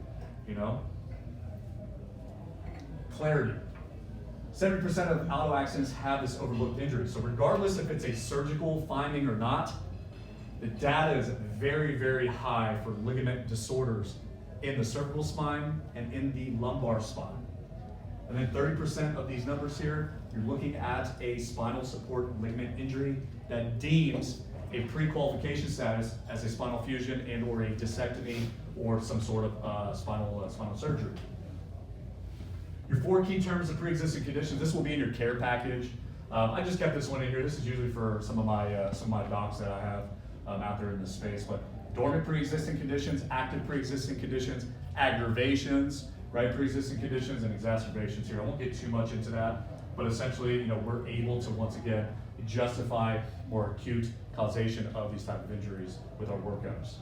Clarity. 70% of auto accidents have this overlooked injury. So regardless if it's a surgical finding or not, the data is very, very high for ligament disorders in the cervical spine and in the lumbar spine. And then 30% of these numbers here you're looking at a spinal support ligament injury that deems a pre-qualification status as a spinal fusion and or a discectomy or some sort of spinal surgery. Your 4 key terms of pre-existing conditions, this will be in your care package. I just kept this one in here. This is usually for some of my docs that I have out there in this space. But dormant pre-existing conditions, active pre-existing conditions, aggravations, right? Pre-existing conditions and exacerbations here. I won't get too much into that, but essentially, we're able to once again justify more acute causation of these type of injuries with our workups.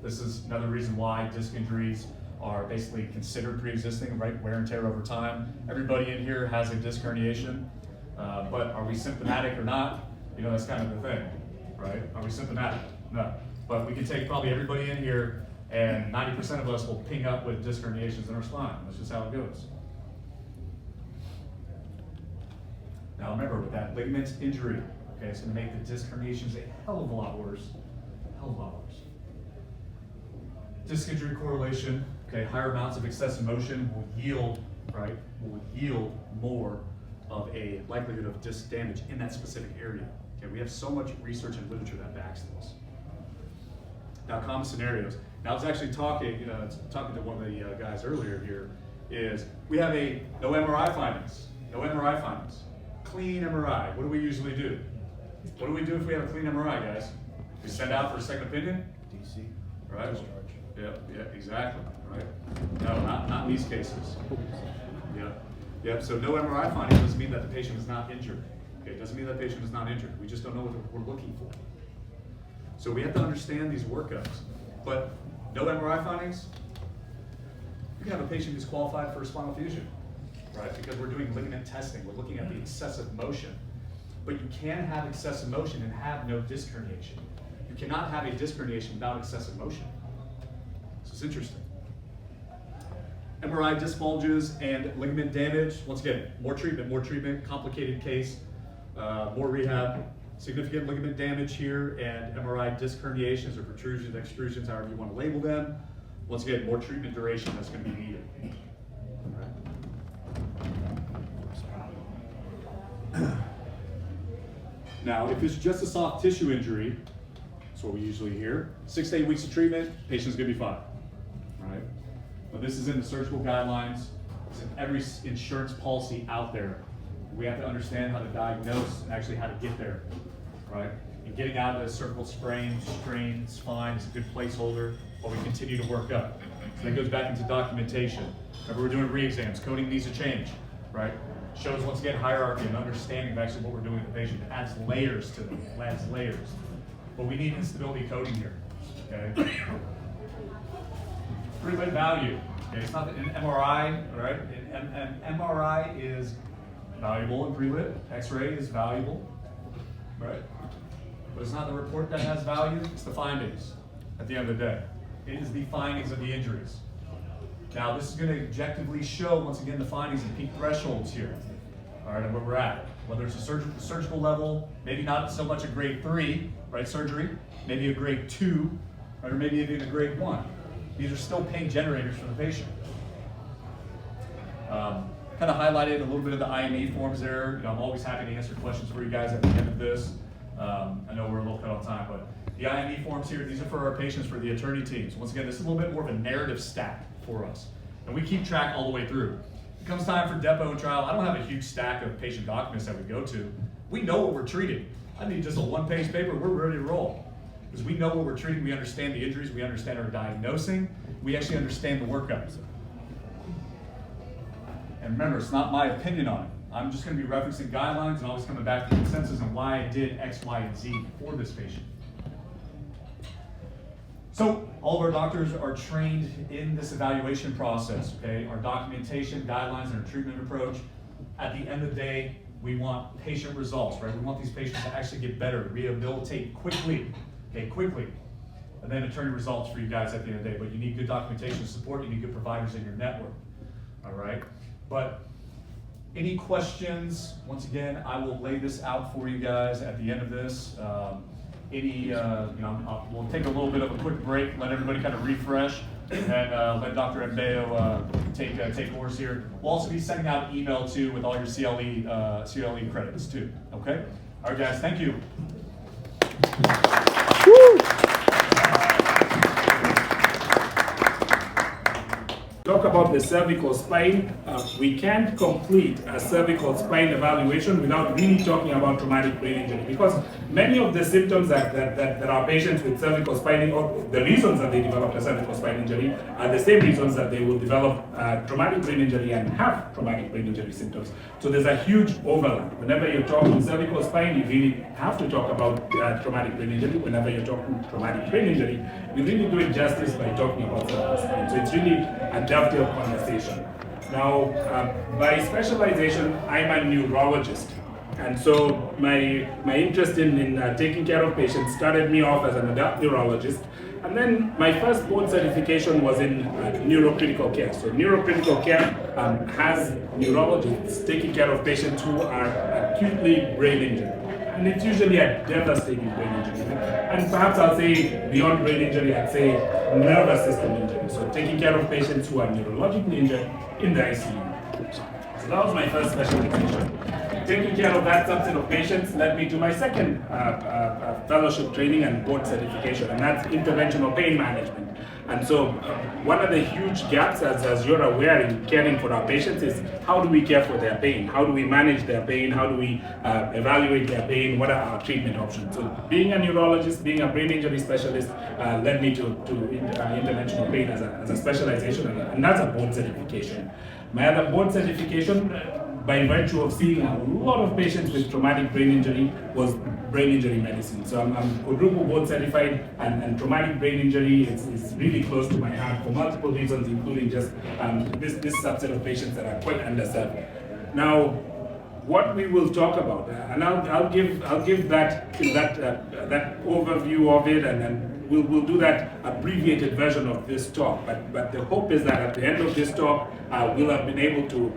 This is another reason why disc injuries are basically considered pre-existing, right? Wear and tear over time. Everybody in here has a disc herniation, but are we symptomatic or not? That's kind of the thing, right? Are we symptomatic? No. But we can take probably everybody in here and 90% of us will ping up with disc herniations in our spine. That's just how it goes. Now remember, with that ligament injury, okay, it's gonna make the disc herniations a hell of a lot worse. A hell of a lot worse. Disc injury correlation, okay, higher amounts of excessive motion will yield, right, more of a likelihood of disc damage in that specific area. Okay, we have so much research and literature that backs this. Now, common scenarios. Now, I was actually talking to one of the guys earlier here, is we have no MRI findings. No MRI findings. Clean MRI. What do we usually do? What do we do if we have a clean MRI, guys? We send out for a second opinion? DC. Right? Yeah, exactly, right? No, not in these cases. Yeah, so no MRI finding doesn't mean that the patient is not injured. Okay, it doesn't mean that the patient is not injured. We just don't know what we're looking for. So we have to understand these workups. But no MRI findings, you can have a patient who's qualified for a spinal fusion, right? Because we're doing ligament testing. We're looking at the excessive motion. But you can have excessive motion and have no disc herniation. You cannot have a disc herniation without excessive motion. So it's interesting. MRI disc bulges and ligament damage. Once again, more treatment, complicated case, more rehab, significant ligament damage here, and MRI disc herniations or protrusions, extrusions, however you want to label them. Once again, more treatment duration that's going to be needed. All right. Now, if it's just a soft tissue injury, that's what we usually hear. 6 to 8 weeks of treatment, patient's going to be fine. Right? But this is in the surgical guidelines. It's in every insurance policy out there. We have to understand how to diagnose and actually how to get there, right? And getting out of the cervical strain is fine. It's a good placeholder, but we continue to work up. So that goes back into documentation. Remember, we're doing re-exams. Coding needs to change, right? Shows, once again, hierarchy and understanding of actually what we're doing with the patient. It adds layers to them, it adds layers. But we need instability coding here, okay? Pre-lit value. Okay, it's not an MRI, right? An MRI is valuable in pre-lit. X-ray is valuable, right? But it's not the report that has value, it's the findings at the end of the day. It is the findings of the injuries. Now, this is going to objectively show, once again, the findings and peak thresholds here. All right, and where we're at. Whether it's a surgical level, maybe not so much a grade 3, right, surgery, maybe a grade 2, right, or maybe even a grade 1. These are still pain generators for the patient. Kind of highlighted a little bit of the IME forms there. I'm always happy to answer questions for you guys at the end of this. I know we're a little cut on time, but the IME forms here, these are for our patients, for the attorney teams. Once again, this is a little bit more of a narrative stack for us. And we keep track all the way through. It comes time for depot and trial. I don't have a huge stack of patient documents that we go to. We know what we're treating. I need just a one-page paper, we're ready to roll. Because we know what we're treating, we understand the injuries, we understand our diagnosing, we actually understand the workups. And remember, it's not my opinion on it. I'm just going to be referencing guidelines and always coming back to consensus on why I did X, Y, and Z for this patient. So all of our doctors are trained in this evaluation process, okay? Our documentation, guidelines, and our treatment approach. At the end of the day, we want patient results, right? We want these patients to actually get better, rehabilitate quickly, okay, quickly. And then attorney results for you guys at the end of the day. But you need good documentation support, you need good providers in your network, all right? But any questions? Once again, I will lay this out for you guys at the end of this. We'll take a little bit of a quick break, let everybody kind of refresh. and let Dr. Mbeo take course here. We'll also be sending out an email too with all your CLE credits too. Okay. All right, guys. Thank you. Talk about the cervical spine. We can't complete a cervical spine evaluation without really talking about traumatic brain injury, because many of the symptoms that our patients with cervical spine, or the reasons that they develop a cervical spine injury, are the same reasons that they will develop traumatic brain injury and have traumatic brain injury symptoms. So there's a huge overlap. Whenever you're talking cervical spine, you really have to talk about traumatic brain injury. Whenever you're talking traumatic brain injury, you really do it justice by talking about cervical spine. So it's really a dovetail conversation. Now, by specialization, I'm a neurologist. And so my interest in taking care of patients started me off as an adult neurologist. And then my first board certification was in neurocritical care. So neurocritical care has neurologists taking care of patients who are acutely brain injured. And it's usually a devastating brain injury. And perhaps I'll say beyond brain injury, I'd say nervous system injury. So taking care of patients who are neurologically injured in the ICU. So that was my first specialization. Taking care of that subset of patients led me to my second fellowship training and board certification, and that's interventional pain management. And so one of the huge gaps, as you're aware, in caring for our patients is how do we care for their pain? How do we manage their pain? How do we evaluate their pain? What are our treatment options? So being a neurologist, being a brain injury specialist led me to interventional pain as a specialization, and that's a board certification. My other board certification, by virtue of seeing a lot of patients with traumatic brain injury, was brain injury medicine. So I'm quadruple board certified, and traumatic brain injury is really close to my heart for multiple reasons, including just this subset of patients that are quite underserved. Now, what we will talk about, and I'll give that overview of it, and we'll do that abbreviated version of this talk. But the hope is that at the end of this talk, we'll have been able to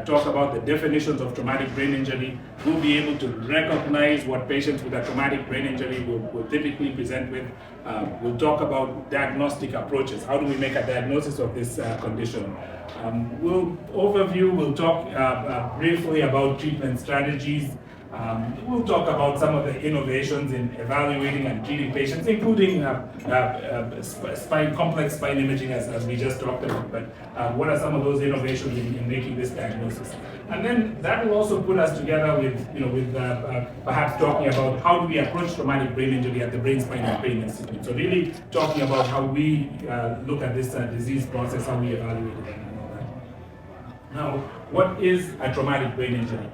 talk about the definitions of traumatic brain injury. We'll be able to recognize what patients with a traumatic brain injury will typically present with. We'll talk about diagnostic approaches. How do we make a diagnosis of this condition? We'll talk briefly about treatment strategies. We'll talk about some of the innovations in evaluating and treating patients, including complex spine imaging, as we just talked about. But what are some of those innovations in making this diagnosis? And then that will also put us together with perhaps talking about how do we approach traumatic brain injury at the Brain, Spine, and Pain Institute. So really talking about how we look at this disease process, how we evaluate it, and all that. Now, what is a traumatic brain injury?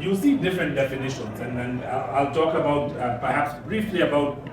You'll see different definitions, and then I'll talk about perhaps briefly about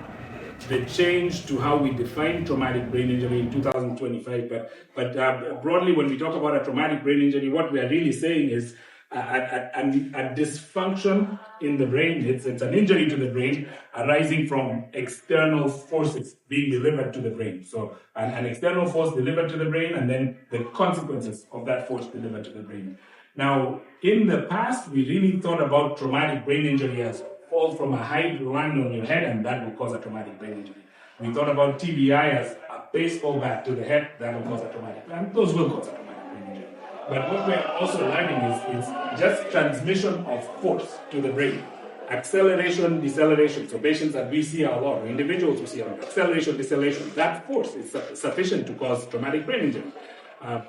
the change to how we define traumatic brain injury in 2025. But broadly, when we talk about a traumatic brain injury, what we are really saying is a dysfunction in the brain. It's an injury to the brain arising from external forces being delivered to the brain. So an external force delivered to the brain, and then the consequences of that force delivered to the brain. Now, in the past, we really thought about traumatic brain injury as fall from a height, land on your head, and that will cause a traumatic brain injury. We thought about TBI as a baseball bat to the head, that will cause a traumatic, and those will cause a traumatic brain injury. But what we're also learning is just transmission of force to the brain. Acceleration, deceleration. So patients that we see a lot, or individuals we see a lot, acceleration, deceleration, that force is sufficient to cause traumatic brain injury.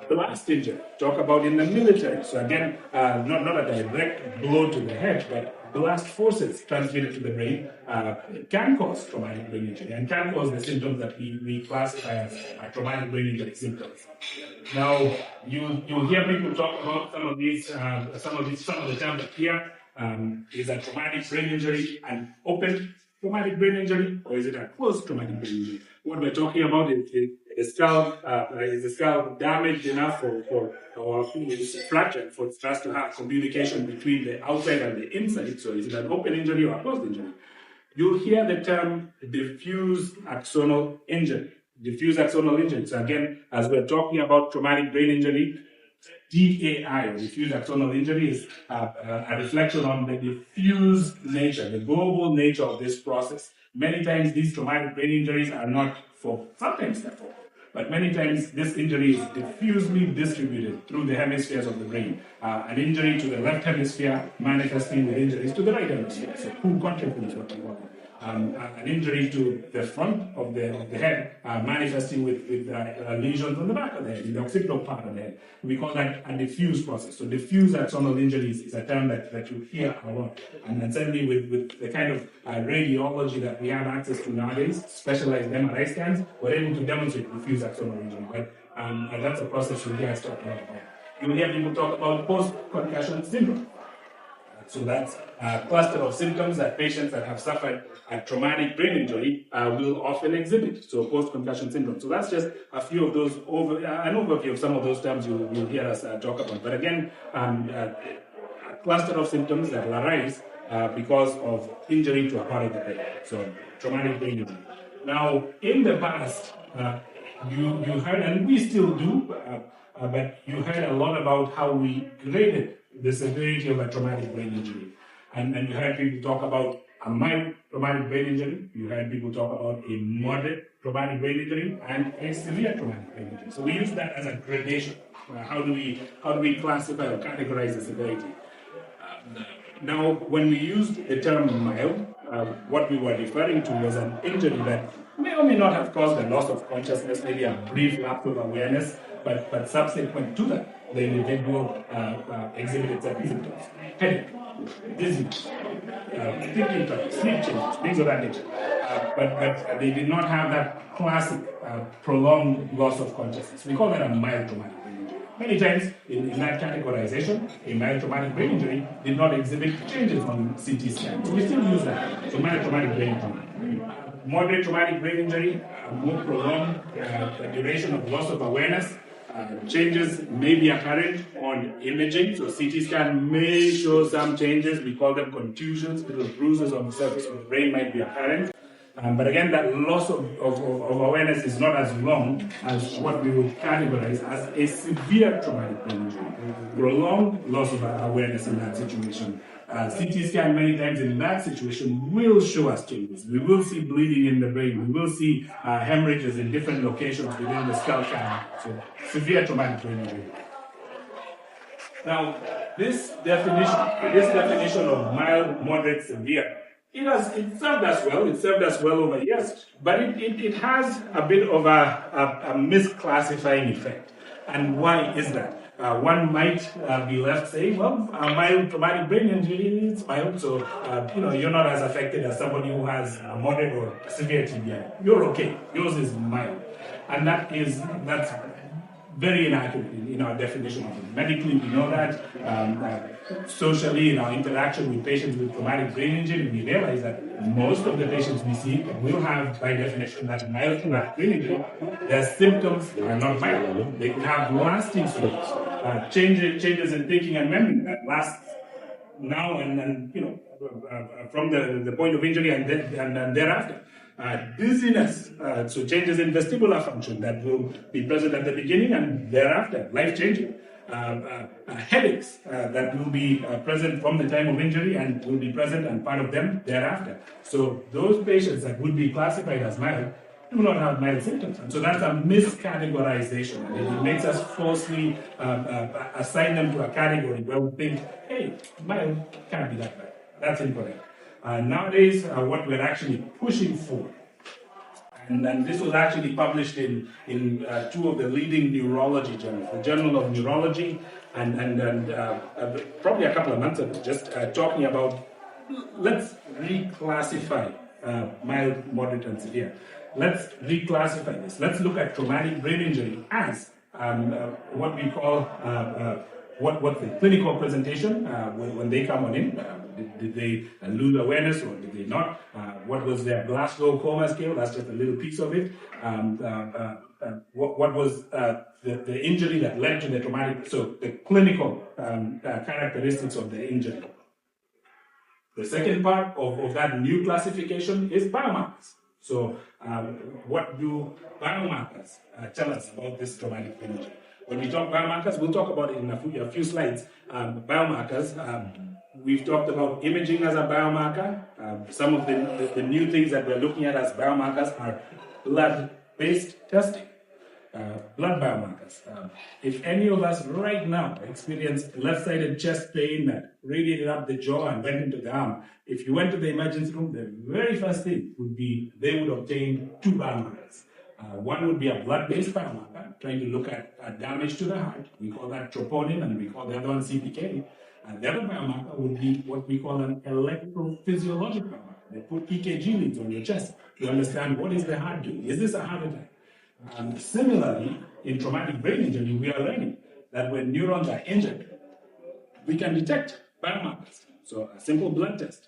Blast injury, talk about in the military. So again, not a direct blow to the head, but blast forces transmitted to the brain can cause traumatic brain injury and can cause the symptoms that we classify as traumatic brain injury symptoms. Now, you'll hear people talk about some of the terms here. Is a traumatic brain injury an open traumatic brain injury, or is it a closed traumatic brain injury? What we're talking about is the skull damaged enough or fractured for us to have communication between the outside and the inside. So is it an open injury or a closed injury? You'll hear the term diffuse axonal injury. Diffuse axonal injury. So again, as we're talking about traumatic brain injury, DAI, or diffuse axonal injury, is a reflection on the diffuse nature, the global nature of this process. Many times these traumatic brain injuries are not sometimes they're But many times this injury is diffusely distributed through the hemispheres of the brain. An injury to the left hemisphere manifesting with injuries to the right hemisphere. So who contributes what you want. An injury to the front of the head manifesting with lesions on the back of the head, in the occipital part of the head. We call that a diffuse process. So diffuse axonal injuries is a term that you hear a lot. And then certainly with the kind of radiology that we have access to nowadays, specialized MRI scans, we're able to demonstrate diffuse axonal injury. But and that's a process you hear us talk about. You will hear people talk about post-concussion syndrome. So that's a cluster of symptoms that patients that have suffered a traumatic brain injury will often exhibit. So post-concussion syndrome. So that's just a few of those, an overview of some of those terms you'll hear us talk about. But again, a cluster of symptoms that will arise because of injury to a part of the brain. So traumatic brain injury. Now, in the past, you heard, and we still do, but you heard a lot about how we graded the severity of a traumatic brain injury. And you heard people talk about a mild traumatic brain injury, you heard people talk about a moderate traumatic brain injury, and a severe traumatic brain injury. So we use that as a gradation. How do we classify or categorize the severity? Now, when we used the term mild, what we were referring to was an injury that may or may not have caused a loss of consciousness, maybe a brief lapse of awareness, but subsequent to that, the individual exhibited certain symptoms. Headache, dizziness, thinking trouble, sleep changes, things of that nature. But they did not have that classic prolonged loss of consciousness. We call that a mild traumatic brain injury. Many times, in that categorization, a mild traumatic brain injury did not exhibit changes on CT scan. So we still use that. So mild traumatic brain injury. Moderate traumatic brain injury, more prolonged duration of loss of awareness. Changes may be apparent on imaging, so CT scan may show some changes. We call them contusions, little bruises on the surface of the brain might be apparent. But again, that loss of awareness is not as long as what we would categorize as a severe traumatic brain injury. Prolonged loss of awareness in that situation. CT scan many times in that situation will show us changes. We will see bleeding in the brain. We will see hemorrhages in different locations within the skull canal. So severe traumatic brain injury. Now, this definition of mild, moderate, severe, it served us well. It served us well over years, but it has a bit of a misclassifying effect. And why is that? One might be left saying, well, a mild traumatic brain injury is mild, so you're not as affected as somebody who has a moderate or severe TBI. You're okay. Yours is mild, and that's very inaccurate in our definition of it. Medically, we know that. Socially, in our interaction with patients with traumatic brain injury, we realize that most of the patients we see will have, by definition, that mild traumatic brain injury. Their symptoms are not mild. They can have lasting symptoms, changes in thinking and memory that last now and from the point of injury and thereafter. Dizziness, so changes in vestibular function that will be present at the beginning and thereafter, life-changing. Headaches that will be present from the time of injury and will be present and part of them thereafter. So those patients that would be classified as mild do not have mild symptoms. And so that's a miscategorization. It makes us falsely assign them to a category where we think, hey, mild can't be that bad. That's incorrect. Nowadays, what we're actually pushing for, and this was actually published in two of the leading neurology journals, the Journal of Neurology and probably a couple of months ago, just talking about let's reclassify mild, moderate, and severe. Let's reclassify this. Let's look at traumatic brain injury as what we call what's the clinical presentation when they come on in. Did they lose awareness or did they not? What was their Glasgow coma scale? That's just a little piece of it. What was the injury that led to the traumatic? So the clinical characteristics of the injury. The second part of that new classification is biomarkers. So what do biomarkers tell us about this traumatic brain injury? When we talk biomarkers, we'll talk about it in a few slides. Biomarkers, we've talked about imaging as a biomarker. Some of the new things that we're looking at as biomarkers are blood-based testing. blood biomarkers. If any of us right now experience left-sided chest pain that radiated up the jaw and went into the arm, if you went to the emergency room, the very first thing would be they would obtain 2 biomarkers. One would be a blood-based biomarker, trying to look at damage to the heart. We call that troponin, and we call the other one CPK. And the other biomarker would be what we call an electrophysiologic biomarker. They put EKG leads on your chest to understand what is the heart doing. Is this a heart attack? Similarly, in traumatic brain injury, we are learning that when neurons are injured, we can detect biomarkers. So a simple blood test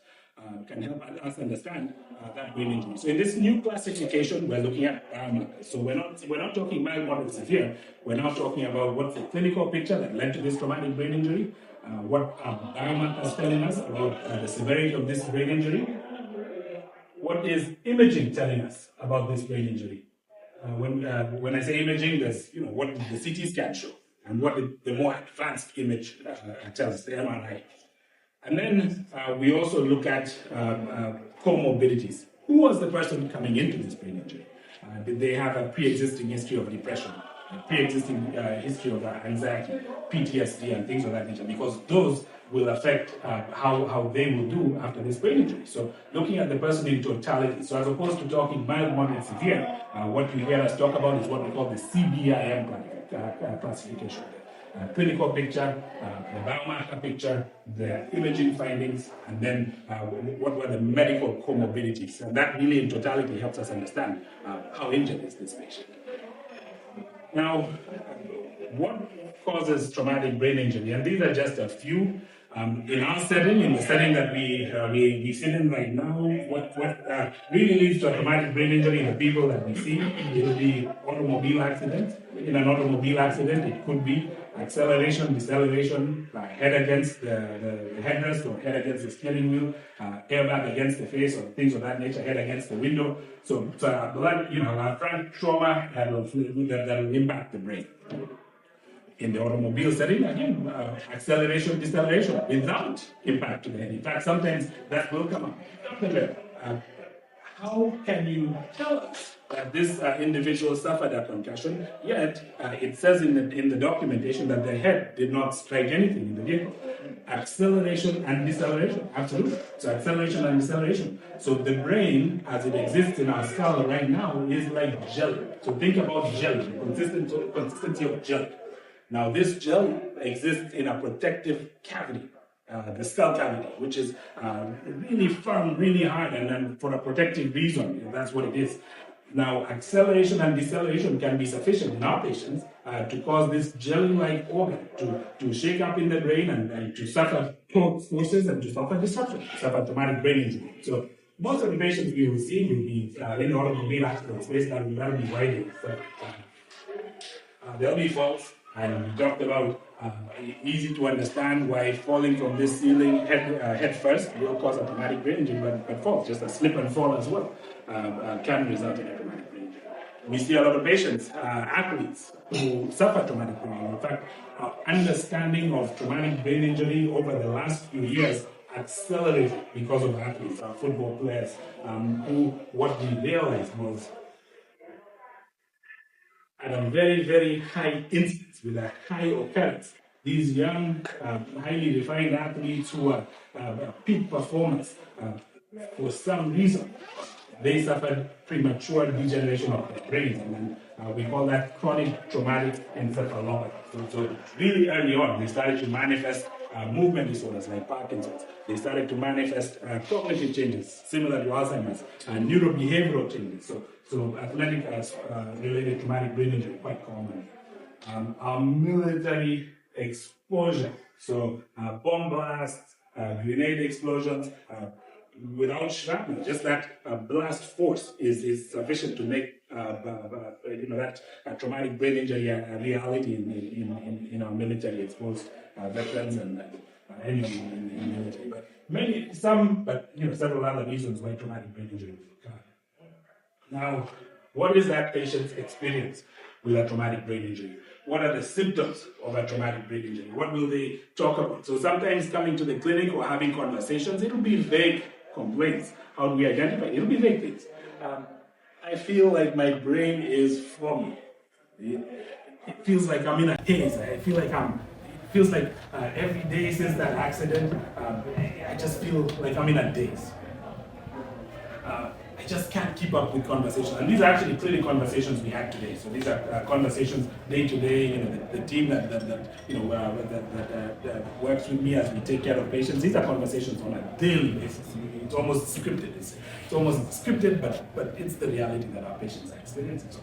can help us understand that brain injury. So in this new classification, we're looking at biomarkers. So we're not talking mild, moderate, severe. We're now talking about what's the clinical picture that led to this traumatic brain injury, what are biomarkers telling us about the severity of this brain injury, what is imaging telling us about this brain injury. When I say imaging, there's what the CT scan show, and what the more advanced image tells us, the MRI. And then we also look at comorbidities. Who was the person coming into this brain injury? Did they have a pre-existing history of depression, a pre-existing history of anxiety, PTSD, and things of that nature? Because those will affect how they will do after this brain injury. So looking at the person in totality. So as opposed to talking mild, moderate, severe, what you hear us talk about is what we call the CBIM classification. Clinical picture, the biomarker picture, the imaging findings, and then what were the medical comorbidities. And that really in totality helps us understand how injured is this patient. Now, what causes traumatic brain injury? And these are just a few. In our setting, in the setting that we sit in right now, what really leads to a traumatic brain injury in the people that we see, it will be automobile accidents. In an automobile accident, it could be acceleration, deceleration, head against the headrest or head against the steering wheel, airbag against the face or things of that nature, head against the window. So blood, a frank trauma that will impact the brain. In the automobile setting, again, acceleration, deceleration without impact to the head. In fact, sometimes that will come up. How can you tell us that this individual suffered a concussion, yet it says in the documentation that the head did not strike anything in the vehicle? Acceleration and deceleration, absolutely. So acceleration and deceleration. So the brain, as it exists in our skull right now, is like jelly. So think about jelly, the consistency of jelly. Now, this gel exists in a protective cavity, the skull cavity, which is really firm, really hard, and then for a protective reason, that's what it is. Now, acceleration and deceleration can be sufficient in our patients to cause this jelly-like organ to shake up in the brain and to suffer forces and to suffer disruption, to suffer traumatic brain injury. So most of the patients we will see will be in automobile accidents, that will be widely. There'll be falls. And we talked about easy to understand why falling from this ceiling head first will cause a traumatic brain injury, but fall, just a slip and fall as well, can result in a traumatic brain injury. We see a lot of patients, athletes, who suffer traumatic brain injury. In fact, our understanding of traumatic brain injury over the last few years accelerated because of athletes, our football players, who what we realized was at a very, very high incidence, with a high occurrence, these young, highly refined athletes who are peak performers, for some reason, they suffered premature degeneration of their brains, and we call that chronic traumatic encephalopathy. So really early on, they started to manifest movement disorders like Parkinson's. They started to manifest cognitive changes similar to Alzheimer's, and neurobehavioral changes. So athletic related traumatic brain injury, quite common. Our military exposure, so bomb blasts, grenade explosions, without shrapnel, just that blast force is sufficient to make that traumatic brain injury a reality in our military exposed veterans and anyone in the military. But several other reasons why traumatic brain injury will occur. Now, what is that patient's experience with a traumatic brain injury? What are the symptoms of a traumatic brain injury? What will they talk about? So sometimes coming to the clinic or having conversations, it'll be vague complaints. How do we identify? It'll be vague things. I feel like my brain is foggy. It feels like I'm in a haze. I feel like it feels like every day since that accident, I just feel like I'm in a daze. I just can't keep up with conversations. And these are actually clinic conversations we had today. So these are conversations day to day. The team that works with me as we take care of patients. These are conversations on a daily basis. It's almost scripted. It's almost scripted, but it's the reality that our patients are experiencing. So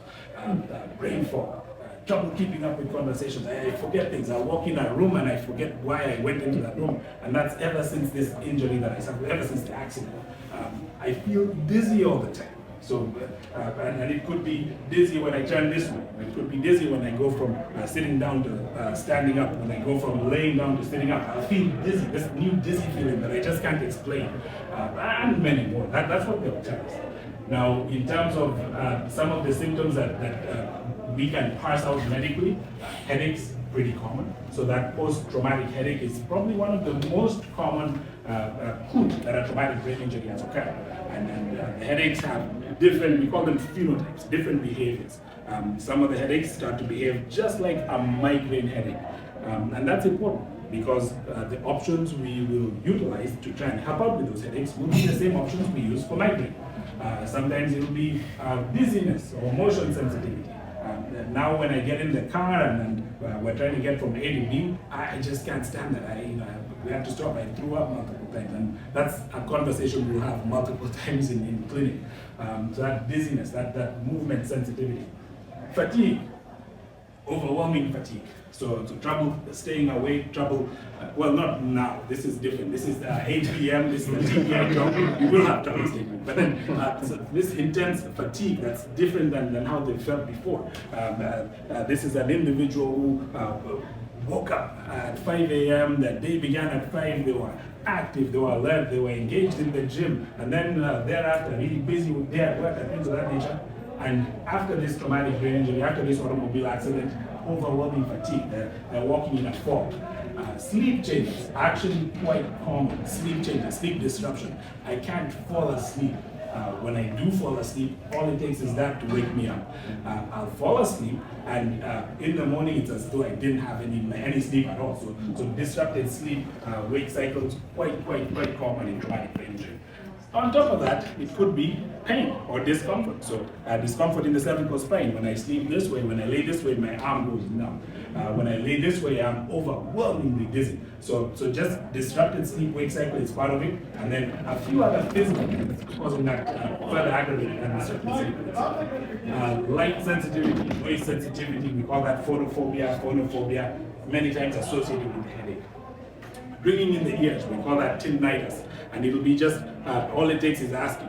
brain fog, trouble keeping up with conversations. I forget things. I walk in a room and I forget why I went into that room. And that's ever since this injury that I suffered, ever since the accident. I feel dizzy all the time. So, and it could be dizzy when I turn this way. It could be dizzy when I go from sitting down to standing up. When I go from laying down to sitting up, I feel dizzy. This new dizzy feeling that I just can't explain, and many more. That's what they'll tell us. Now, in terms of some of the symptoms that we can parse out medically, headaches, pretty common. So that post-traumatic headache is probably one of the most common clues that a traumatic brain injury has occurred. And the headaches have different, we call them phenotypes, different behaviors. Some of the headaches start to behave just like a migraine headache. And that's important because the options we will utilize to try and help out with those headaches will be the same options we use for migraine. Sometimes it will be dizziness or motion sensitivity. Now when I get in the car and we're trying to get from A to B, I just can't stand that. We have to stop. I threw up multiple times, and that's a conversation we'll have multiple times in clinic. So that dizziness, that movement sensitivity. Fatigue, overwhelming fatigue. So trouble staying awake, trouble, well, not now, this is different. This is 8 p.m., this is the TPI job. You will have trouble staying awake. But then so this intense fatigue, that's different than how they felt before. This is an individual who woke up at 5 a.m., the day began at 5, they were active, they were alert, they were engaged in the gym, and then thereafter really busy with their work and things of that nature. And after this traumatic brain injury, after this automobile accident, overwhelming fatigue, they're walking in a fog. Sleep changes, actually quite common. Sleep changes, sleep disruption. I can't fall asleep. When I do fall asleep, all it takes is that to wake me up. I'll fall asleep, and in the morning it's as though I didn't have any sleep at all. So disrupted sleep, wake cycles, quite common in traumatic brain injury. On top of that, it could be pain or discomfort. So discomfort in the cervical spine. When I sleep this way, when I lay this way, my arm goes down. When I lay this way, I'm overwhelmingly dizzy. So just disrupted sleep-wake cycle is part of it, and then a few other physical things causing that further aggravated and disrupted sleep. Light sensitivity, noise sensitivity, we call that phonophobia, many times associated with the headache. Ringing in the ears, we call that tinnitus, and it'll be just, all it takes is asking,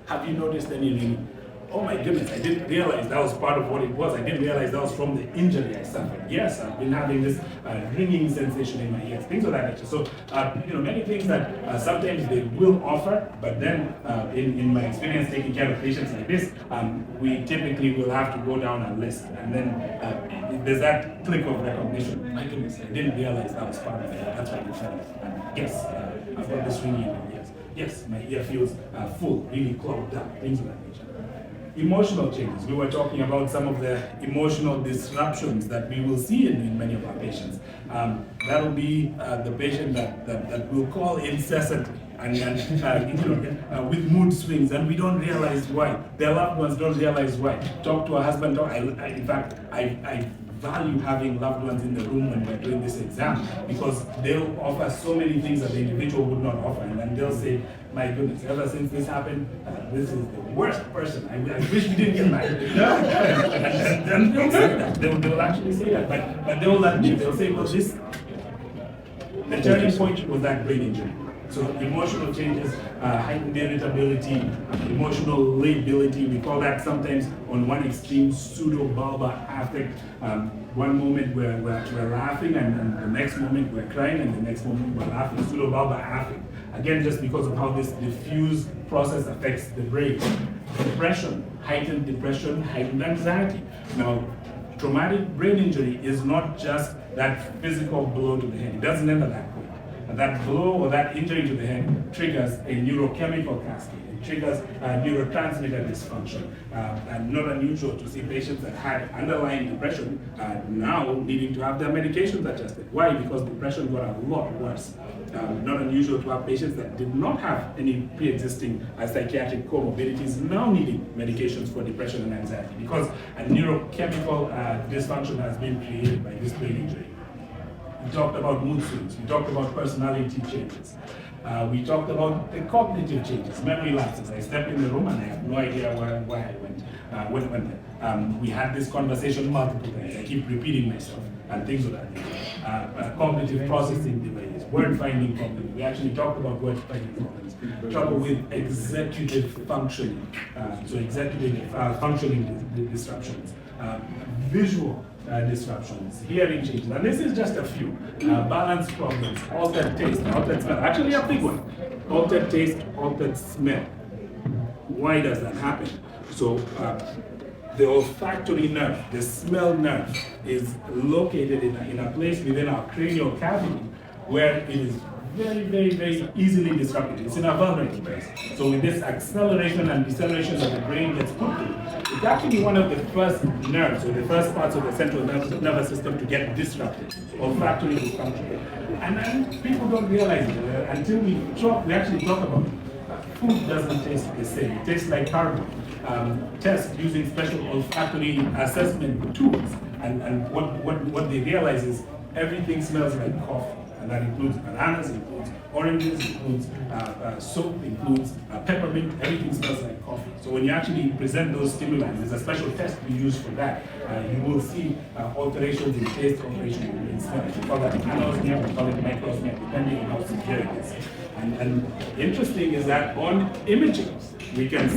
have you noticed any ringing? Oh my goodness, I didn't realize that was part of what it was. I didn't realize that was from the injury I suffered. Yes, I've been having this ringing sensation in my ears, things of that nature. So, many things that sometimes they will offer, but then in my experience taking care of patients like this, we typically will have to go down a list. And then there's that click of recognition. My goodness, I didn't realize that was part of it. That's why you felt it. And yes, I've got this ringing in my ears. Yes, my ear feels full, really clogged up, things of that nature. Emotional changes. We were talking about some of the emotional disruptions that we will see in many of our patients. That will be the patient that will call incessantly and with mood swings, and we don't realize why. Their loved ones don't realize why. Talk to a husband. In fact, I value having loved ones in the room when we're doing this exam, because they'll offer so many things that the individual would not offer, and then they'll say, my goodness, ever since this happened, this is the worst person. I wish we didn't get married. And they'll say that. They'll actually say that, but they'll admit, they'll say, well, the turning point was that brain injury. So emotional changes, heightened irritability, emotional lability, we call that sometimes on one extreme pseudo-bulbar affect. One moment we're laughing, and the next moment we're crying, and the next moment we're laughing, pseudo-bulbar affect. Again, just because of how this diffuse process affects the brain. Depression, heightened anxiety. Now, traumatic brain injury is not just that physical blow to the head. It doesn't end at that point. That blow or that injury to the head triggers a neurochemical cascade. It triggers neurotransmitter dysfunction. And not unusual to see patients that had underlying depression now needing to have their medications adjusted. Why? Because depression got a lot worse. Not unusual to have patients that did not have any pre-existing psychiatric comorbidities now needing medications for depression and anxiety because a neurochemical dysfunction has been created by this brain injury. We talked about mood swings, we talked about personality changes, we talked about the cognitive changes, memory lapses. I stepped in the room and I have no idea where I went. We had this conversation multiple times. I keep repeating myself and things of that nature. Cognitive processing delays, word finding problems. We actually talked about word finding problems. Trouble with executive functioning, so executive functioning disruptions, visual disruptions, hearing changes, and this is just a few. Balance problems, altered taste, altered smell. Actually, a big one. Altered taste, altered smell. Why does that happen? So, the olfactory nerve, the smell nerve, is located in a place within our cranial cavity where it is very easily disrupted. It's in a vulnerable place. So with this acceleration and deceleration that the brain gets put through, it's actually one of the first nerves or the first parts of the central nervous system to get disrupted, olfactory dysfunction. And then people don't realize it until we actually talk about it. Food doesn't taste the same. It tastes like cardboard. Tests using special olfactory assessment tools, and what they realize is everything smells like coffee. And that includes bananas, includes oranges, includes soap, includes peppermint, everything smells like coffee. So when you actually present those stimuli, there's a special test we use for that. You will see alterations in taste, alterations in smell. We call that anosmia, we call it microsmia, depending on how severe it is. And interesting is that on imaging, we can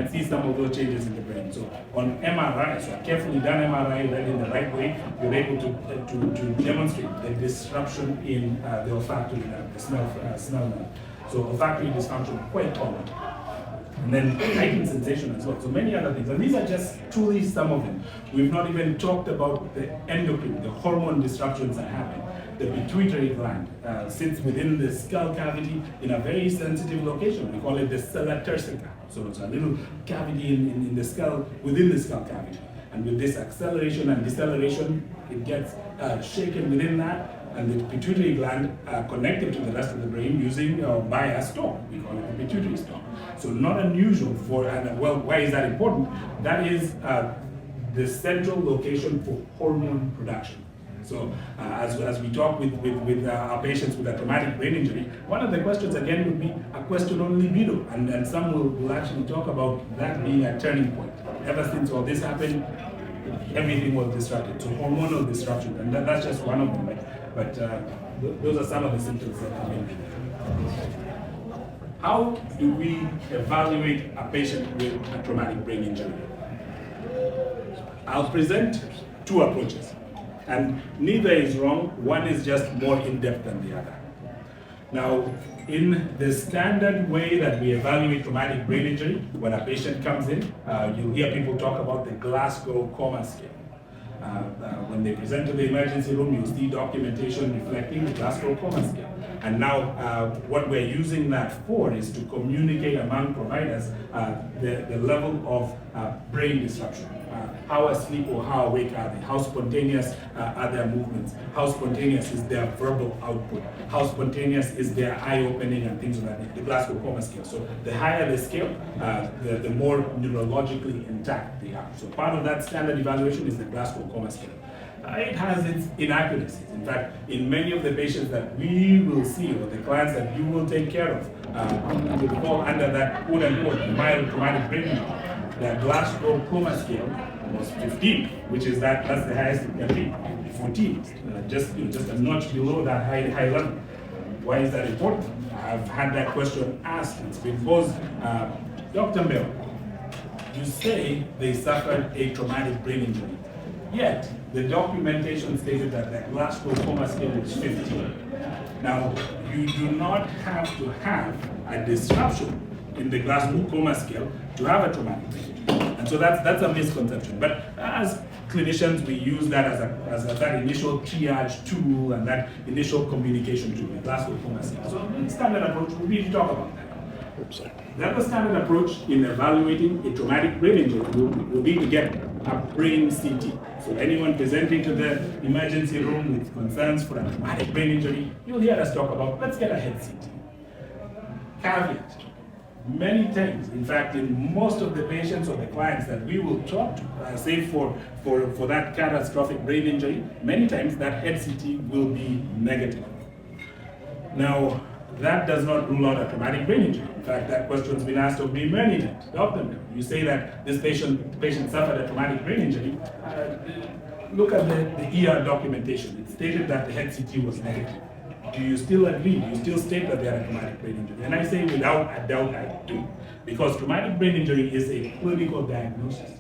see some of those changes in the brain. So on MRI, so a carefully done MRI done in the right way, you're able to demonstrate the disruption in the olfactory nerve, the smell nerve. So olfactory dysfunction, quite common. And then heightened sensation as well. So many other things. And these are just truly some of them. We've not even talked about the endocrine, the hormone disruptions that happen. The pituitary gland sits within the skull cavity in a very sensitive location. We call it the sella turcica. So it's a little cavity in the skull, within the skull cavity. And with this acceleration and deceleration, it gets shaken within that, and the pituitary gland connected to the rest of the brain using by a stalk. We call it the pituitary stalk. So not unusual for, and well, why is that important? That is the central location for hormone production. So as we talk with our patients with a traumatic brain injury, one of the questions again would be a question on libido, and some will actually talk about that being a turning point. Ever since all this happened, everything was disrupted. So hormonal disruption, and that's just one of them. But those are some of the symptoms that come in. How do we evaluate a patient with a traumatic brain injury? I'll present two approaches. And neither is wrong, one is just more in-depth than the other. Now, in the standard way that we evaluate traumatic brain injury, when a patient comes in, you'll hear people talk about the Glasgow Coma Scale. When they present to the emergency room, you'll see documentation reflecting the Glasgow Coma Scale. And now what we're using that for is to communicate among providers the level of brain disruption. How asleep or how awake are they? How spontaneous are their movements? How spontaneous is their verbal output? How spontaneous is their eye opening and things like that, the Glasgow Coma Scale. So the higher the scale, the more neurologically intact they are. So part of that standard evaluation is the Glasgow Coma Scale. It has its inaccuracies. In fact, in many of the patients that we will see, or the clients that you will take care of, will fall under that quote-unquote mild traumatic brain injury. The Glasgow Coma Scale was 15, which is that's the highest it can be. 14, just a notch below that high level. Why is that important? I've had that question asked. It's because Dr. Mbeo, you say they suffered a traumatic brain injury. Yet, the documentation stated that the Glasgow Coma Scale was 15. Now, you do not have to have a disruption in the Glasgow Coma Scale to have a traumatic brain injury. And so that's a misconception. But as clinicians, we use that as that initial triage tool and that initial communication tool, the Glasgow Coma Scale. So the standard approach would be to talk about that. The other standard approach in evaluating a traumatic brain injury will be to get a brain CT. So anyone presenting to the emergency room with concerns for a traumatic brain injury, you'll hear us talk about, let's get a head CT. Caveat. Many times, in fact, in most of the patients or the clients that we will talk to, say for that catastrophic brain injury, many times that head CT will be negative. Now, that does not rule out a traumatic brain injury. In fact, that question's been asked of me many times. Doctor, you say that this patient suffered a traumatic brain injury. Look at the ER documentation. It stated that the head CT was negative. Do you still agree? Do you still state that they had a traumatic brain injury? And I say without a doubt I do. Because traumatic brain injury is a clinical diagnosis.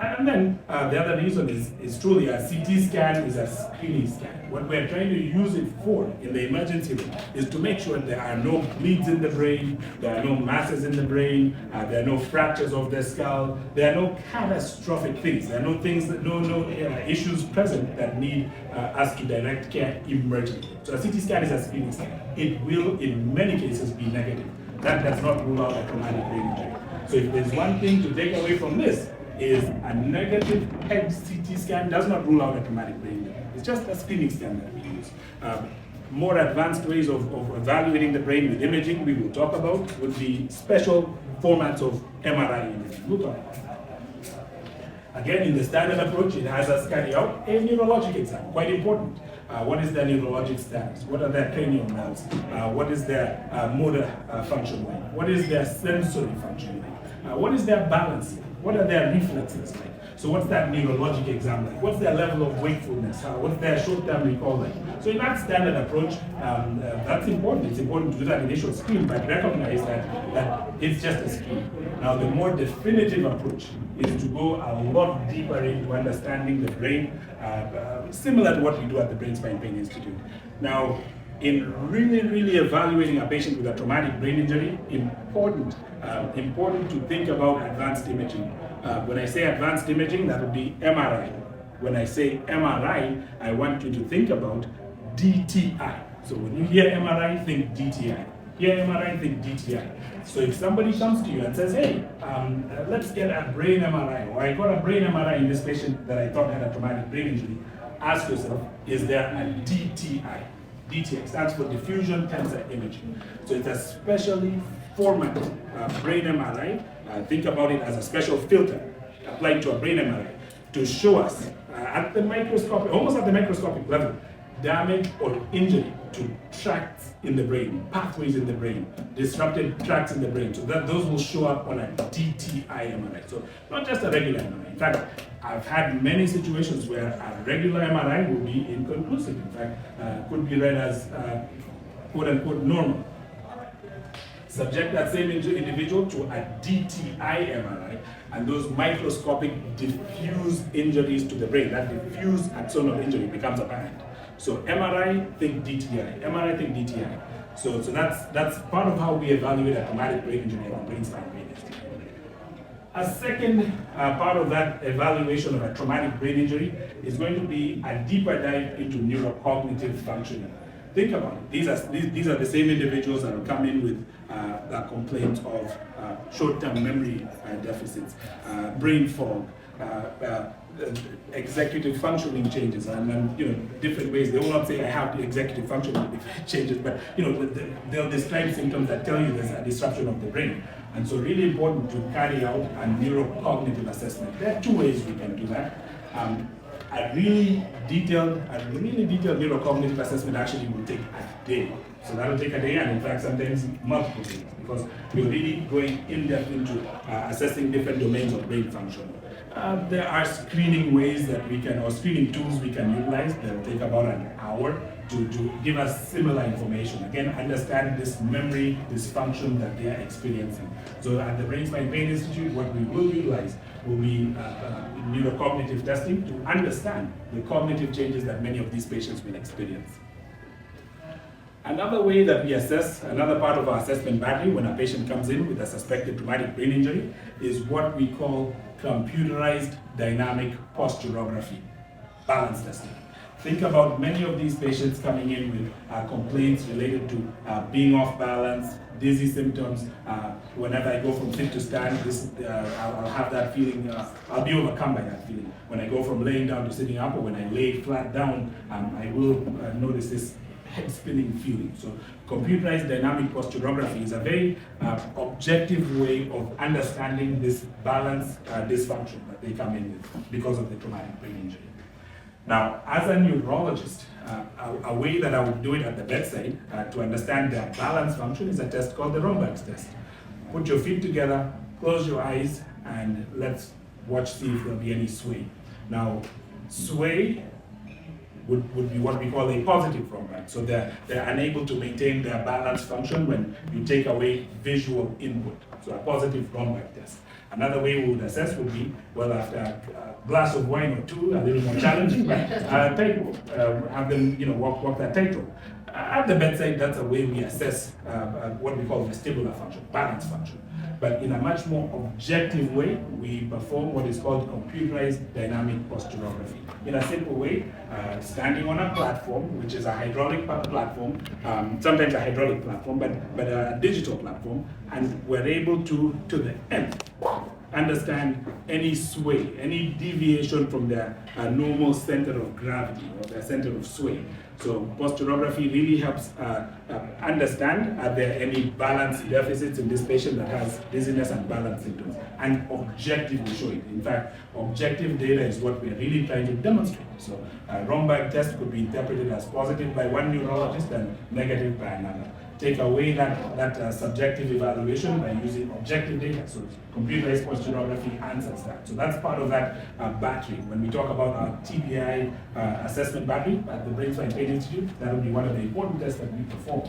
And then the other reason is truly a CT scan is a screening scan. What we're trying to use it for in the emergency room is to make sure there are no bleeds in the brain, there are no masses in the brain, there are no fractures of the skull, there are no catastrophic things, there are no things that no issues present that need us to direct care emergently. So a CT scan is a screening scan. It will in many cases be negative. That does not rule out a traumatic brain injury. So if there's one thing to take away from this, is a negative head CT scan does not rule out a traumatic brain injury. It's just a screening scan that we use. More advanced ways of evaluating the brain with imaging we will talk about would be special formats of MRI imaging. We'll talk about that. Again, in the standard approach, it has us carry out a neurologic exam, quite important. What is their neurologic status? What are their cranial nerves? What is their motor function like? What is their sensory function like? What is their balance like? What are their reflexes like? So what's that neurologic exam like? What's their level of wakefulness? What's their short-term recall like? So in that standard approach, that's important. It's important to do that initial screen, but recognize that it's just a screen. Now the more definitive approach is to go a lot deeper into understanding the brain, similar to what we do at the Brain Spine Pain Institute. Now, in really evaluating a patient with a traumatic brain injury, important to think about advanced imaging. When I say advanced imaging, that would be MRI. When I say MRI, I want you to think about DTI. So when you hear MRI, think DTI. Hear MRI, think DTI. So if somebody comes to you and says, hey, let's get a brain MRI, or I got a brain MRI in this patient that I thought had a traumatic brain injury, ask yourself, is there a DTI? DTI stands for diffusion tensor imaging. So it's a specially formatted brain MRI. Think about it as a special filter applied to a brain MRI to show us at the microscopic, almost at the microscopic level, damage or injury to tracts in the brain, pathways in the brain, disrupted tracts in the brain. So that those will show up on a DTI MRI. So not just a regular MRI. In fact, I've had many situations where a regular MRI will be inconclusive. In fact, could be read as quote unquote normal. Subject that same individual to a DTI MRI, and those microscopic diffuse injuries to the brain, that diffuse axonal injury becomes apparent. So MRI, think DTI. MRI, think DTI. So that's part of how we evaluate a traumatic brain injury on Brain Spine Pain Institute. A second part of that evaluation of a traumatic brain injury is going to be a deeper dive into neurocognitive functioning. Think about it. These are the same individuals that will come in with complaints of short-term memory deficits, brain fog, executive functioning changes, and different ways. They will not say I have the executive functioning changes, but they'll describe symptoms that tell you there's a disruption of the brain. And so, really important to carry out a neurocognitive assessment. There are two ways we can do that. A really detailed neurocognitive assessment actually will take a day. So that will take a day, and in fact sometimes multiple days, because we're really going in depth into assessing different domains of brain function. There are screening ways that we can, or screening tools we can utilize that will take about an hour to give us similar information. Again, understand this memory dysfunction that they are experiencing. So at the Brain Spine Pain Institute, what we will utilize will be neurocognitive testing to understand the cognitive changes that many of these patients will experience. Another way that we assess, another part of our assessment battery when a patient comes in with a suspected traumatic brain injury is what we call computerized dynamic posturography, balance testing. Think about many of these patients coming in with complaints related to being off balance, dizzy symptoms. Whenever I go from sit to stand, I'll have that feeling, I'll be overcome by that feeling. When I go from laying down to sitting up, or when I lay flat down, I will notice this head spinning feeling. So computerized dynamic posturography is a very objective way of understanding this balance dysfunction that they come in with because of the traumatic brain injury. Now, as a neurologist, a way that I would do it at the bedside to understand their balance function is a test called the Romberg's test. Put your feet together, close your eyes, and let's see if there'll be any sway. Now, sway would be what we call a positive Romberg. So they're unable to maintain their balance function when you take away visual input. So a positive Romberg test. Another way we would assess would be, well, after a glass of wine or two, a little more challenging, but tightrope, have them, walk that tightrope. At the bedside, that's a way we assess what we call vestibular function, balance function. But in a much more objective way, we perform what is called computerized dynamic posturography. In a simple way, standing on a platform, which is a hydraulic platform, sometimes a hydraulic platform, but a digital platform, and we're able to the end, understand any sway, any deviation from their normal center of gravity or their center of sway. So posturography really helps understand are there any balance deficits in this patient that has dizziness and balance symptoms, and objectively show it. In fact, objective data is what we're really trying to demonstrate. So a Romberg test could be interpreted as positive by one neurologist and negative by another. Take away that subjective evaluation by using objective data. So computerized posturography answers that. So that's part of that battery. When we talk about our TBI assessment battery at the Brain Spine Pain Institute, that will be one of the important tests that we perform.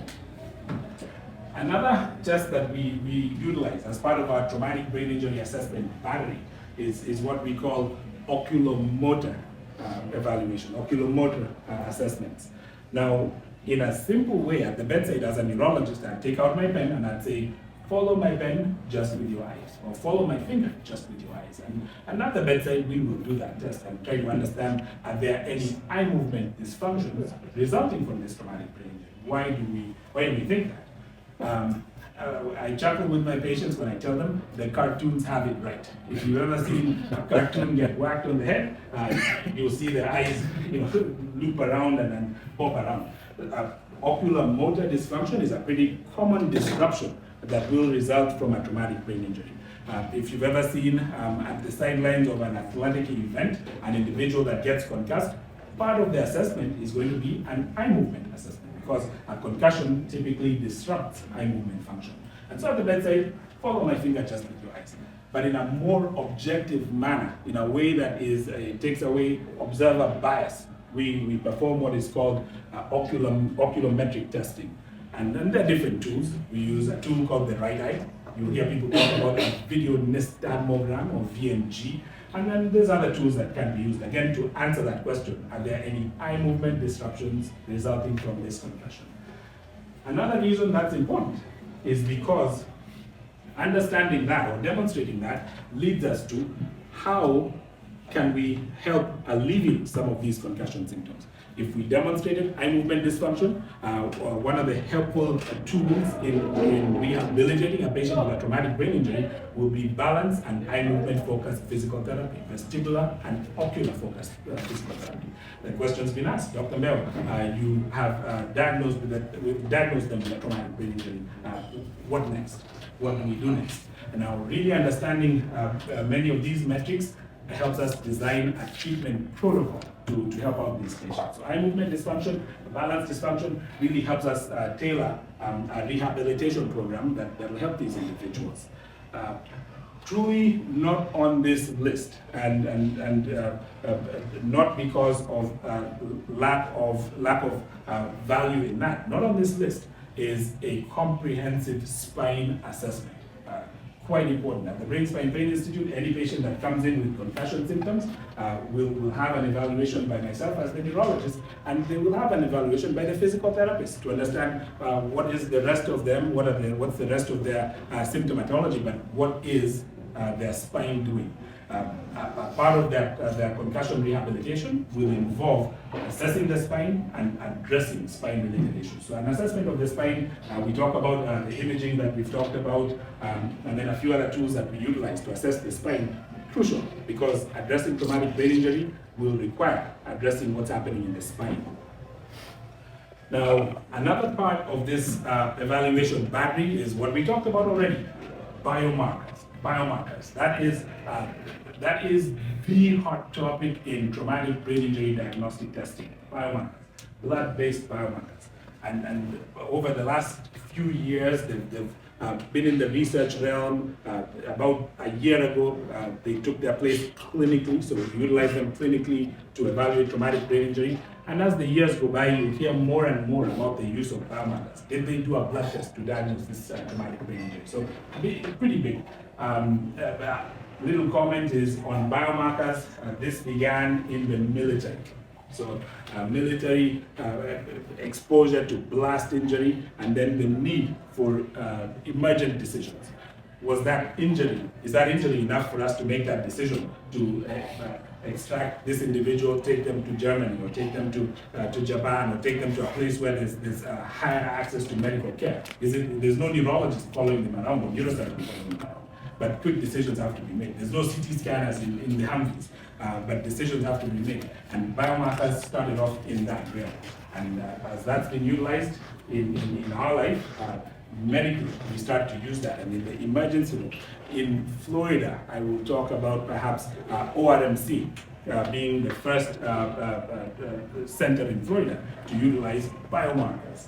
Another test that we utilize as part of our traumatic brain injury assessment battery is what we call oculomotor evaluation, oculomotor assessments. Now, in a simple way, at the bedside as a neurologist, I'd take out my pen and I'd say, follow my pen just with your eyes, or follow my finger just with your eyes. And at the bedside, we will do that test and try to understand, are there any eye movement dysfunctions resulting from this traumatic brain injury? Why do we think that? I chuckle with my patients when I tell them the cartoons have it right. If you've ever seen a cartoon get whacked on the head, you'll see their eyes loop around and then pop around. Oculomotor dysfunction is a pretty common disruption that will result from a traumatic brain injury. If you've ever seen at the sidelines of an athletic event, an individual that gets concussed, part of the assessment is going to be an eye movement assessment, because a concussion typically disrupts eye movement function. And so at the bedside, follow my finger just with your eyes, but in a more objective manner, in a way that takes away observer bias. We perform what is called oculometric testing. And then there are different tools. We use a tool called the right eye. You'll hear people talk about a video nystagmogram or VNG. And then there's other tools that can be used, again, to answer that question. Are there any eye movement disruptions resulting from this concussion? Another reason that's important is because understanding that or demonstrating that leads us to how can we help alleviate some of these concussion symptoms. If we demonstrated eye movement dysfunction, one of the helpful tools in rehabilitating a patient with a traumatic brain injury will be balance and eye movement focused physical therapy, vestibular and ocular focused physical therapy. The question's been asked, Dr. Mbeo, you have diagnosed them with a traumatic brain injury. What next? What do we do next? And now really understanding many of these metrics helps us design a treatment protocol to help out these patients. So eye movement dysfunction, balance dysfunction really helps us tailor a rehabilitation program that will help these individuals. Truly not on this list, and not because of lack of value in that. Not on this list is a comprehensive spine assessment. Quite important. At the Brain Spine Pain Institute, any patient that comes in with concussion symptoms will have an evaluation by myself as the neurologist, and they will have an evaluation by the physical therapist to understand what is the rest of them, what's the rest of their symptomatology, but what is their spine doing? A part of their concussion rehabilitation will involve assessing the spine and addressing spine-related issues. So an assessment of the spine, we talk about the imaging that we've talked about, and then a few other tools that we utilize to assess the spine. Crucial, because addressing traumatic brain injury will require addressing what's happening in the spine. Now, another part of this evaluation battery is what we talked about already, biomarkers. Biomarkers. That is the hot topic in traumatic brain injury diagnostic testing. Biomarkers, blood-based biomarkers. And over the last few years, they've been in the research realm. About a year ago, they took their place clinically, so we utilize them clinically to evaluate traumatic brain injury. And as the years go by, you hear more and more about the use of biomarkers. Did they do a blood test to diagnose this traumatic brain injury? So pretty big. Little comment is on biomarkers. This began in the military. So military exposure to blast injury, and then the need for emergent decisions. Is that injury enough for us to make that decision to extract this individual, take them to Germany, or take them to Japan, or take them to a place where there's higher access to medical care? There's no neurologist following them around, or neurosurgeon following them around. But quick decisions have to be made. There's no CT scanners in the Humvees, but decisions have to be made. And biomarkers started off in that realm. And as that's been utilized in our life, medically, we start to use that. And in the emergency room, in Florida, I will talk about perhaps ORMC being the first center in Florida to utilize biomarkers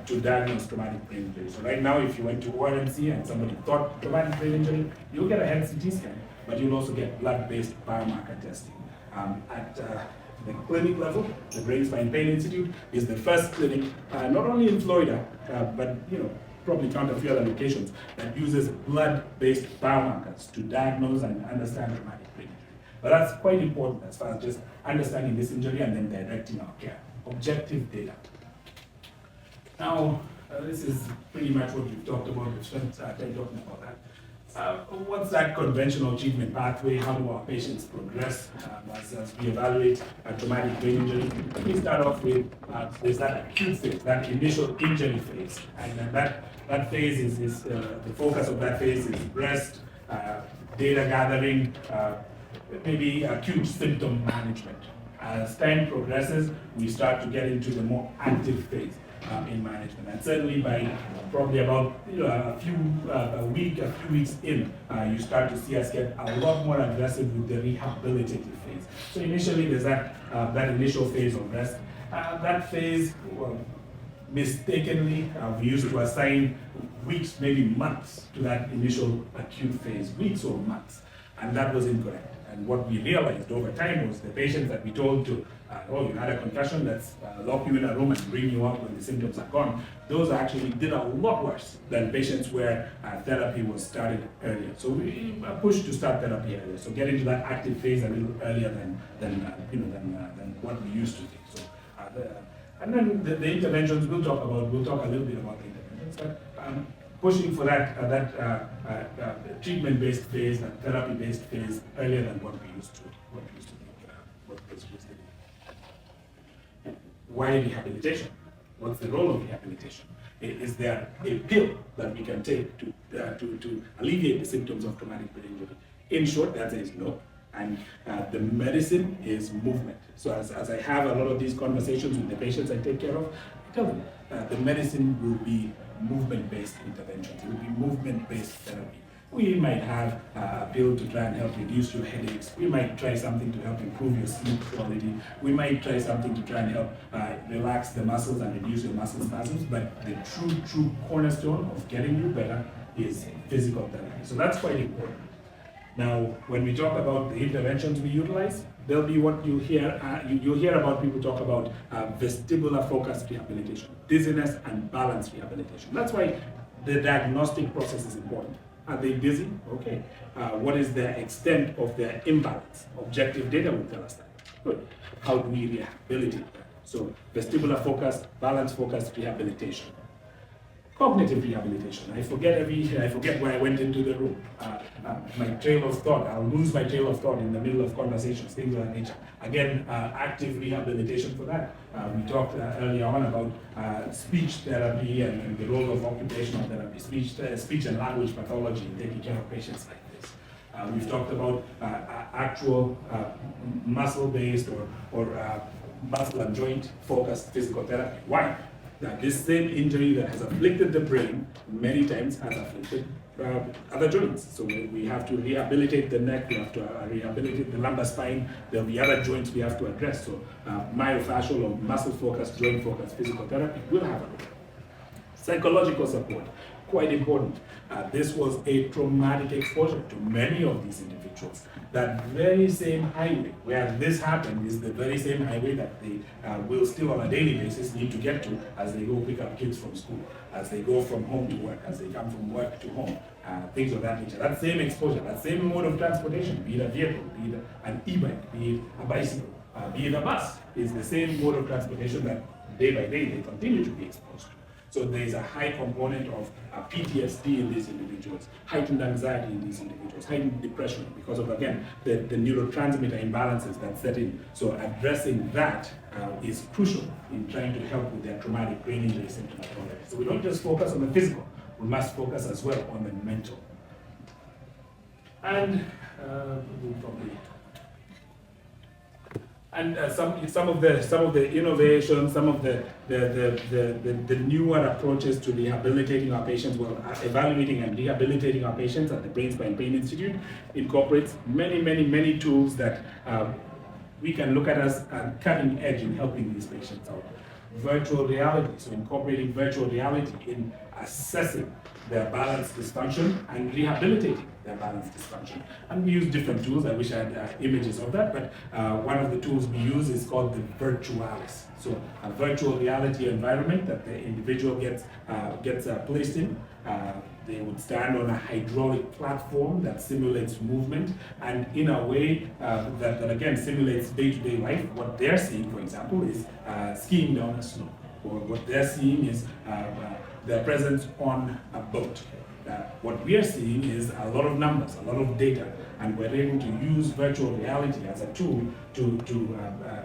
to diagnose traumatic brain injury. So right now, if you went to ORMC and somebody thought traumatic brain injury, you'll get a head CT scan, but you'll also get blood-based biomarker testing. At the clinic level, the Brain Spine Pain Institute is the first clinic, not only in Florida, but probably count a few other locations, that uses blood-based biomarkers to diagnose and understand traumatic brain injury. But that's quite important as far as just understanding this injury and then directing our care. Objective data. Now, this is pretty much what we've talked about. We've spent time talking about that. What's that conventional treatment pathway? How do our patients progress as we evaluate a traumatic brain injury? We start off with there's that acute phase, that initial injury phase, and that phase is the focus of that phase is rest, data gathering, maybe acute symptom management. As time progresses, we start to get into the more active phase in management, and certainly by probably about a few weeks in, you start to see us get a lot more aggressive with the rehabilitative phase. So initially, there's that initial phase of rest. That phase, mistakenly, we used to assign weeks, maybe months, to that initial acute phase, weeks or months, and that was incorrect. And what we realized over time was the patients that we told to, you had a concussion, let's lock you in a room and bring you out when the symptoms are gone, those actually did a lot worse than patients where therapy was started earlier. So we pushed to start therapy earlier, so get into that active phase a little earlier than what we used to do. So, and then the interventions we'll talk a little bit about the interventions, but pushing for that treatment-based phase, that therapy-based phase earlier than what we used to do. Why rehabilitation? What's the role of rehabilitation? Is there a pill that we can take to alleviate the symptoms of traumatic brain injury? In short, the answer is no. And the medicine is movement. So as I have a lot of these conversations with the patients I take care of, I tell them the medicine will be movement-based interventions. It will be movement-based therapy. We might have a pill to try and help reduce your headaches. We might try something to help improve your sleep quality. We might try something to try and help relax the muscles and reduce your muscle spasms. But the true cornerstone of getting you better is physical therapy. So that's quite important. Now, when we talk about the interventions we utilize, there'll be what you hear. You'll hear about people talk about vestibular-focused rehabilitation, dizziness and balance rehabilitation. That's why the diagnostic process is important. Are they dizzy? Okay. What is the extent of their imbalance? Objective data will tell us that. Good. How do we rehabilitate that? So vestibular-focused, balance-focused rehabilitation. Cognitive rehabilitation. I forget where I went into the room. my trail of thought. I'll lose my trail of thought in the middle of conversations, things of that nature. Again, active rehabilitation for that. We talked earlier on about speech therapy and the role of occupational therapy, speech and language pathology in taking care of patients like this. We've talked about actual muscle-based or muscle and joint focused physical therapy. Why? That this same injury that has afflicted the brain many times has afflicted other joints. So we have to rehabilitate the neck, we have to rehabilitate the lumbar spine, there'll be other joints we have to address. So myofascial or muscle focused, joint focused physical therapy will have a role. Psychological support, quite important. This was a traumatic exposure to many of these individuals. That very same highway where this happened is the very same highway that they will still on a daily basis need to get to as they go pick up kids from school, as they go from home to work, as they come from work to home, things of that nature. That same exposure, that same mode of transportation, be it a vehicle, be it an e-bike, be it a bicycle, be it a bus, is the same mode of transportation that day by day they continue to be exposed to. So there is a high component of PTSD in these individuals, heightened anxiety in these individuals, heightened depression because of, again, the neurotransmitter imbalances that set in. So addressing that is crucial in trying to help with their traumatic brain injury symptomatology. So we don't just focus on the physical, we must focus as well on the mental. And we'll probably some of the innovations, some of the newer approaches to rehabilitating our patients, well, evaluating and rehabilitating our patients at the Brain Spine Pain Institute incorporates many tools that we can look at as cutting edge in helping these patients out. Virtual reality, so incorporating virtual reality in assessing their balance dysfunction and rehabilitating their balance dysfunction. And we use different tools. I wish I had images of that, but one of the tools we use is called the Virtualis. So a virtual reality environment that the individual gets placed in. They would stand on a hydraulic platform that simulates movement, and in a way that again simulates day-to-day life. What they're seeing, for example, is skiing down a slope, or what they're seeing is their presence on a boat. What we are seeing is a lot of numbers, a lot of data, and we're able to use virtual reality as a tool to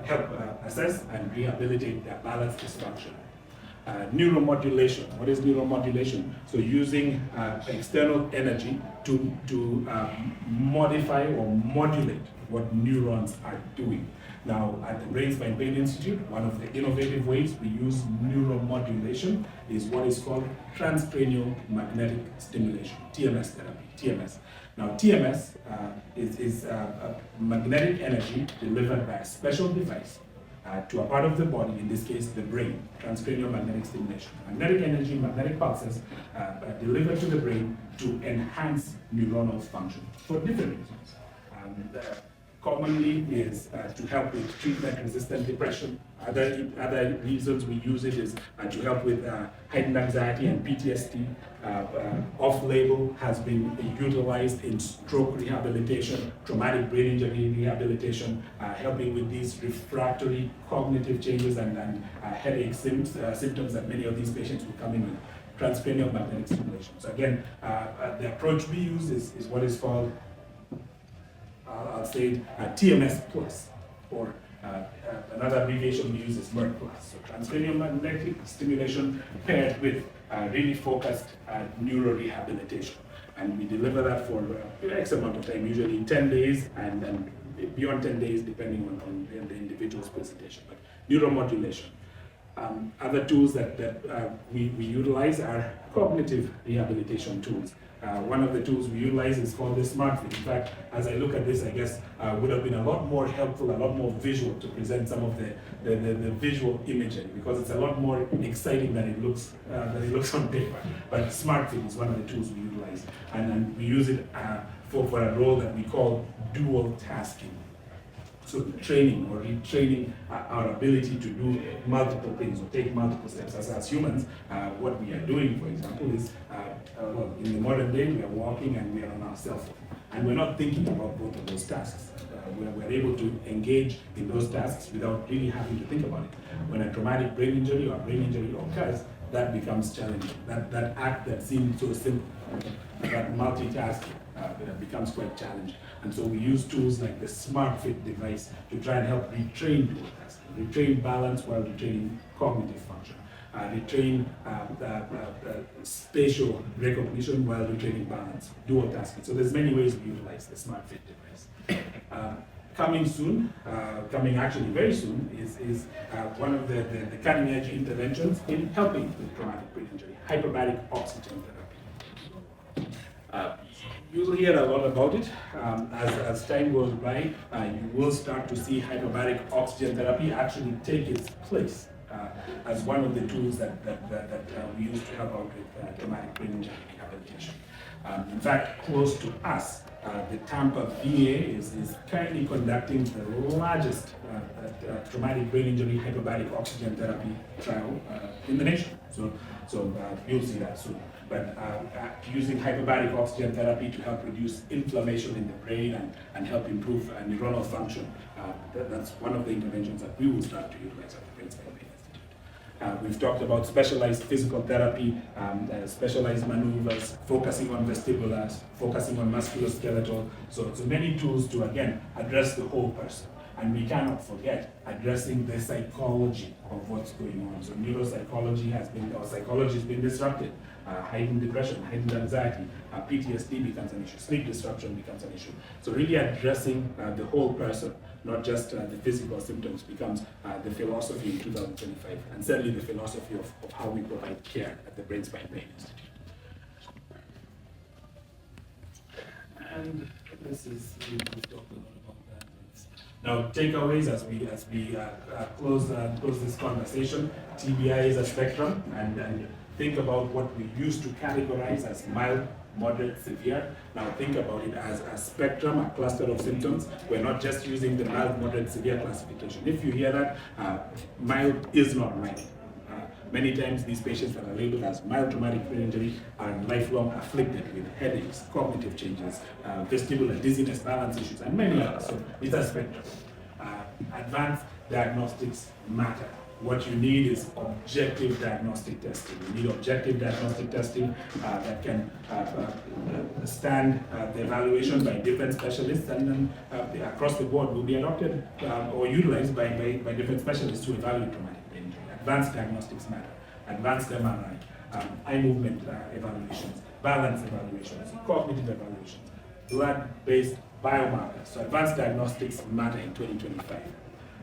help assess and rehabilitate their balance dysfunction. Neuromodulation. What is neuromodulation? So using external energy to modify or modulate what neurons are doing. Now, at the Brain Spine Pain Institute, one of the innovative ways we use neuromodulation is what is called transcranial magnetic stimulation, TMS therapy, TMS. Now, TMS is magnetic energy delivered by a special device to a part of the body, in this case, the brain, transcranial magnetic stimulation. Magnetic energy, magnetic pulses delivered to the brain to enhance neuronal function for different reasons. Commonly is to help with treatment-resistant depression. Other reasons we use it is to help with heightened anxiety and PTSD. Off-label has been utilized in stroke rehabilitation, traumatic brain injury rehabilitation, helping with these refractory cognitive changes and headache symptoms that many of these patients will come in with. Transcranial magnetic stimulation. So again, the approach we use is what is called I'll say TMS plus, or another abbreviation we use is MERT plus. So transcranial magnetic stimulation paired with really focused neurorehabilitation. And we deliver that for X amount of time, usually 10 days and beyond 10 days depending on the individual's presentation. But neuromodulation. Other tools that we utilize are cognitive rehabilitation tools. One of the tools we utilize is called the SmartFit. In fact, as I look at this, I guess would have been a lot more helpful, a lot more visual to present some of the visual imagery, because it's a lot more exciting than it looks on paper. But SmartFit is one of the tools we utilize, and we use it for a role that we call dual tasking. So training or retraining our ability to do multiple things or take multiple steps. As humans, what we are doing, for example, is well, in the modern day, we are walking and we are on our cell phone. And we're not thinking about both of those tasks. We're able to engage in those tasks without really having to think about it. When a traumatic brain injury or brain injury occurs, that becomes challenging. That act that seemed so simple, that multitasking, it becomes quite challenging. And so we use tools like the SmartFit device to try and help retrain dual tasking, retrain balance while retraining cognitive function, retrain spatial recognition while retraining balance, dual tasking. So there's many ways we utilize the SmartFit device. Coming soon, coming actually very soon, is one of the cutting edge interventions in helping with traumatic brain injury, hyperbaric oxygen therapy. You'll hear a lot about it. As time goes by, you will start to see hyperbaric oxygen therapy actually take its place as one of the tools that we use to help out with traumatic brain injury rehabilitation. In fact, close to us, the Tampa VA is currently conducting the largest traumatic brain injury hyperbaric oxygen therapy trial in the nation. So you'll see that soon. But using hyperbaric oxygen therapy to help reduce inflammation in the brain and help improve neuronal function, that's one of the interventions that we will start to utilize at the Brain Spine Pain Institute. We've talked about specialized physical therapy, specialized maneuvers, focusing on vestibulars, focusing on musculoskeletal. So many tools to, again, address the whole person. And we cannot forget addressing the psychology of what's going on. So neuropsychology psychology has been disrupted. Heightened depression, heightened anxiety, PTSD becomes an issue, sleep disruption becomes an issue. So really addressing the whole person, not just the physical symptoms, becomes the philosophy in 2025, and certainly the philosophy of how we provide care at the Brain Spine Pain Institute. And this is, we've talked a lot about that. Now, takeaways as we close this conversation. TBI is a spectrum, and think about what we used to categorize as mild, moderate, severe. Now think about it as a spectrum, a cluster of symptoms. We're not just using the mild, moderate, severe classification. If you hear that, mild is not right. Many times these patients that are labeled as mild traumatic brain injury are lifelong afflicted with headaches, cognitive changes, vestibular dizziness, balance issues, and many others. So it's a spectrum. Advanced diagnostics matter. What you need is objective diagnostic testing. You need objective diagnostic testing that can stand the evaluation by different specialists, and then across the board will be adopted or utilized by different specialists to evaluate traumatic brain injury. Advanced diagnostics matter. Advanced MRI, eye movement evaluations, balance evaluations, cognitive evaluations, blood-based biomarkers. So advanced diagnostics matter in 2025.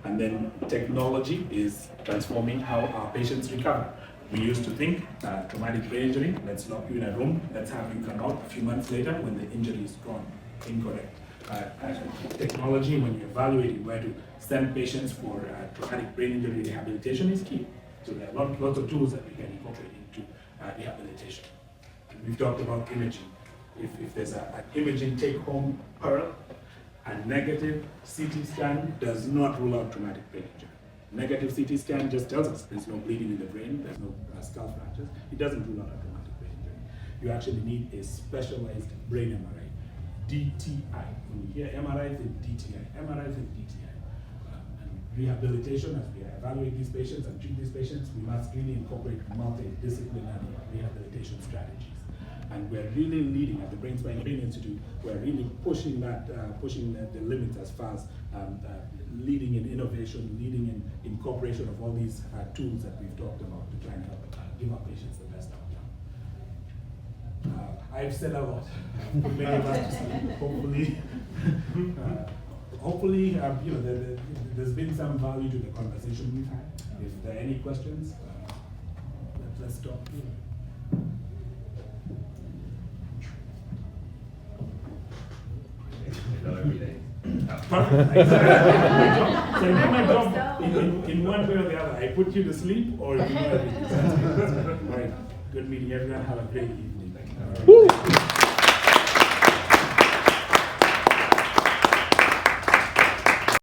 And then technology is transforming how our patients recover. We used to think traumatic brain injury, let's lock you in a room, let's have you come out a few months later when the injury is gone. Incorrect. Technology, when you're evaluating where to send patients for traumatic brain injury rehabilitation, is key. So there are lots of tools that we can incorporate into rehabilitation. And we've talked about imaging. If there's an imaging take-home pearl, a negative CT scan does not rule out traumatic brain injury. Negative CT scan just tells us there's no bleeding in the brain, there's no skull fractures. It doesn't rule out a traumatic brain injury. You actually need a specialized brain MRI, DTI. When you hear MRI, think DTI. MRI, think DTI. And rehabilitation, as we evaluate these patients and treat these patients, we must really incorporate multidisciplinary rehabilitation strategies. And we're really leading at the Brain Spine Pain Institute. We're really pushing the limits as far as leading in innovation, leading in incorporation of all these tools that we've talked about to try and help give our patients the best outcome. I've said a lot. Many of us to sleep. Hopefully, there's been some value to the conversation we've had. If there are any questions, let's talk. Every day. Perfect. Exactly. So I do my job in one way or the other. I put you to sleep or you know everything. All right. Good meeting everyone. Have a great evening. Thank you.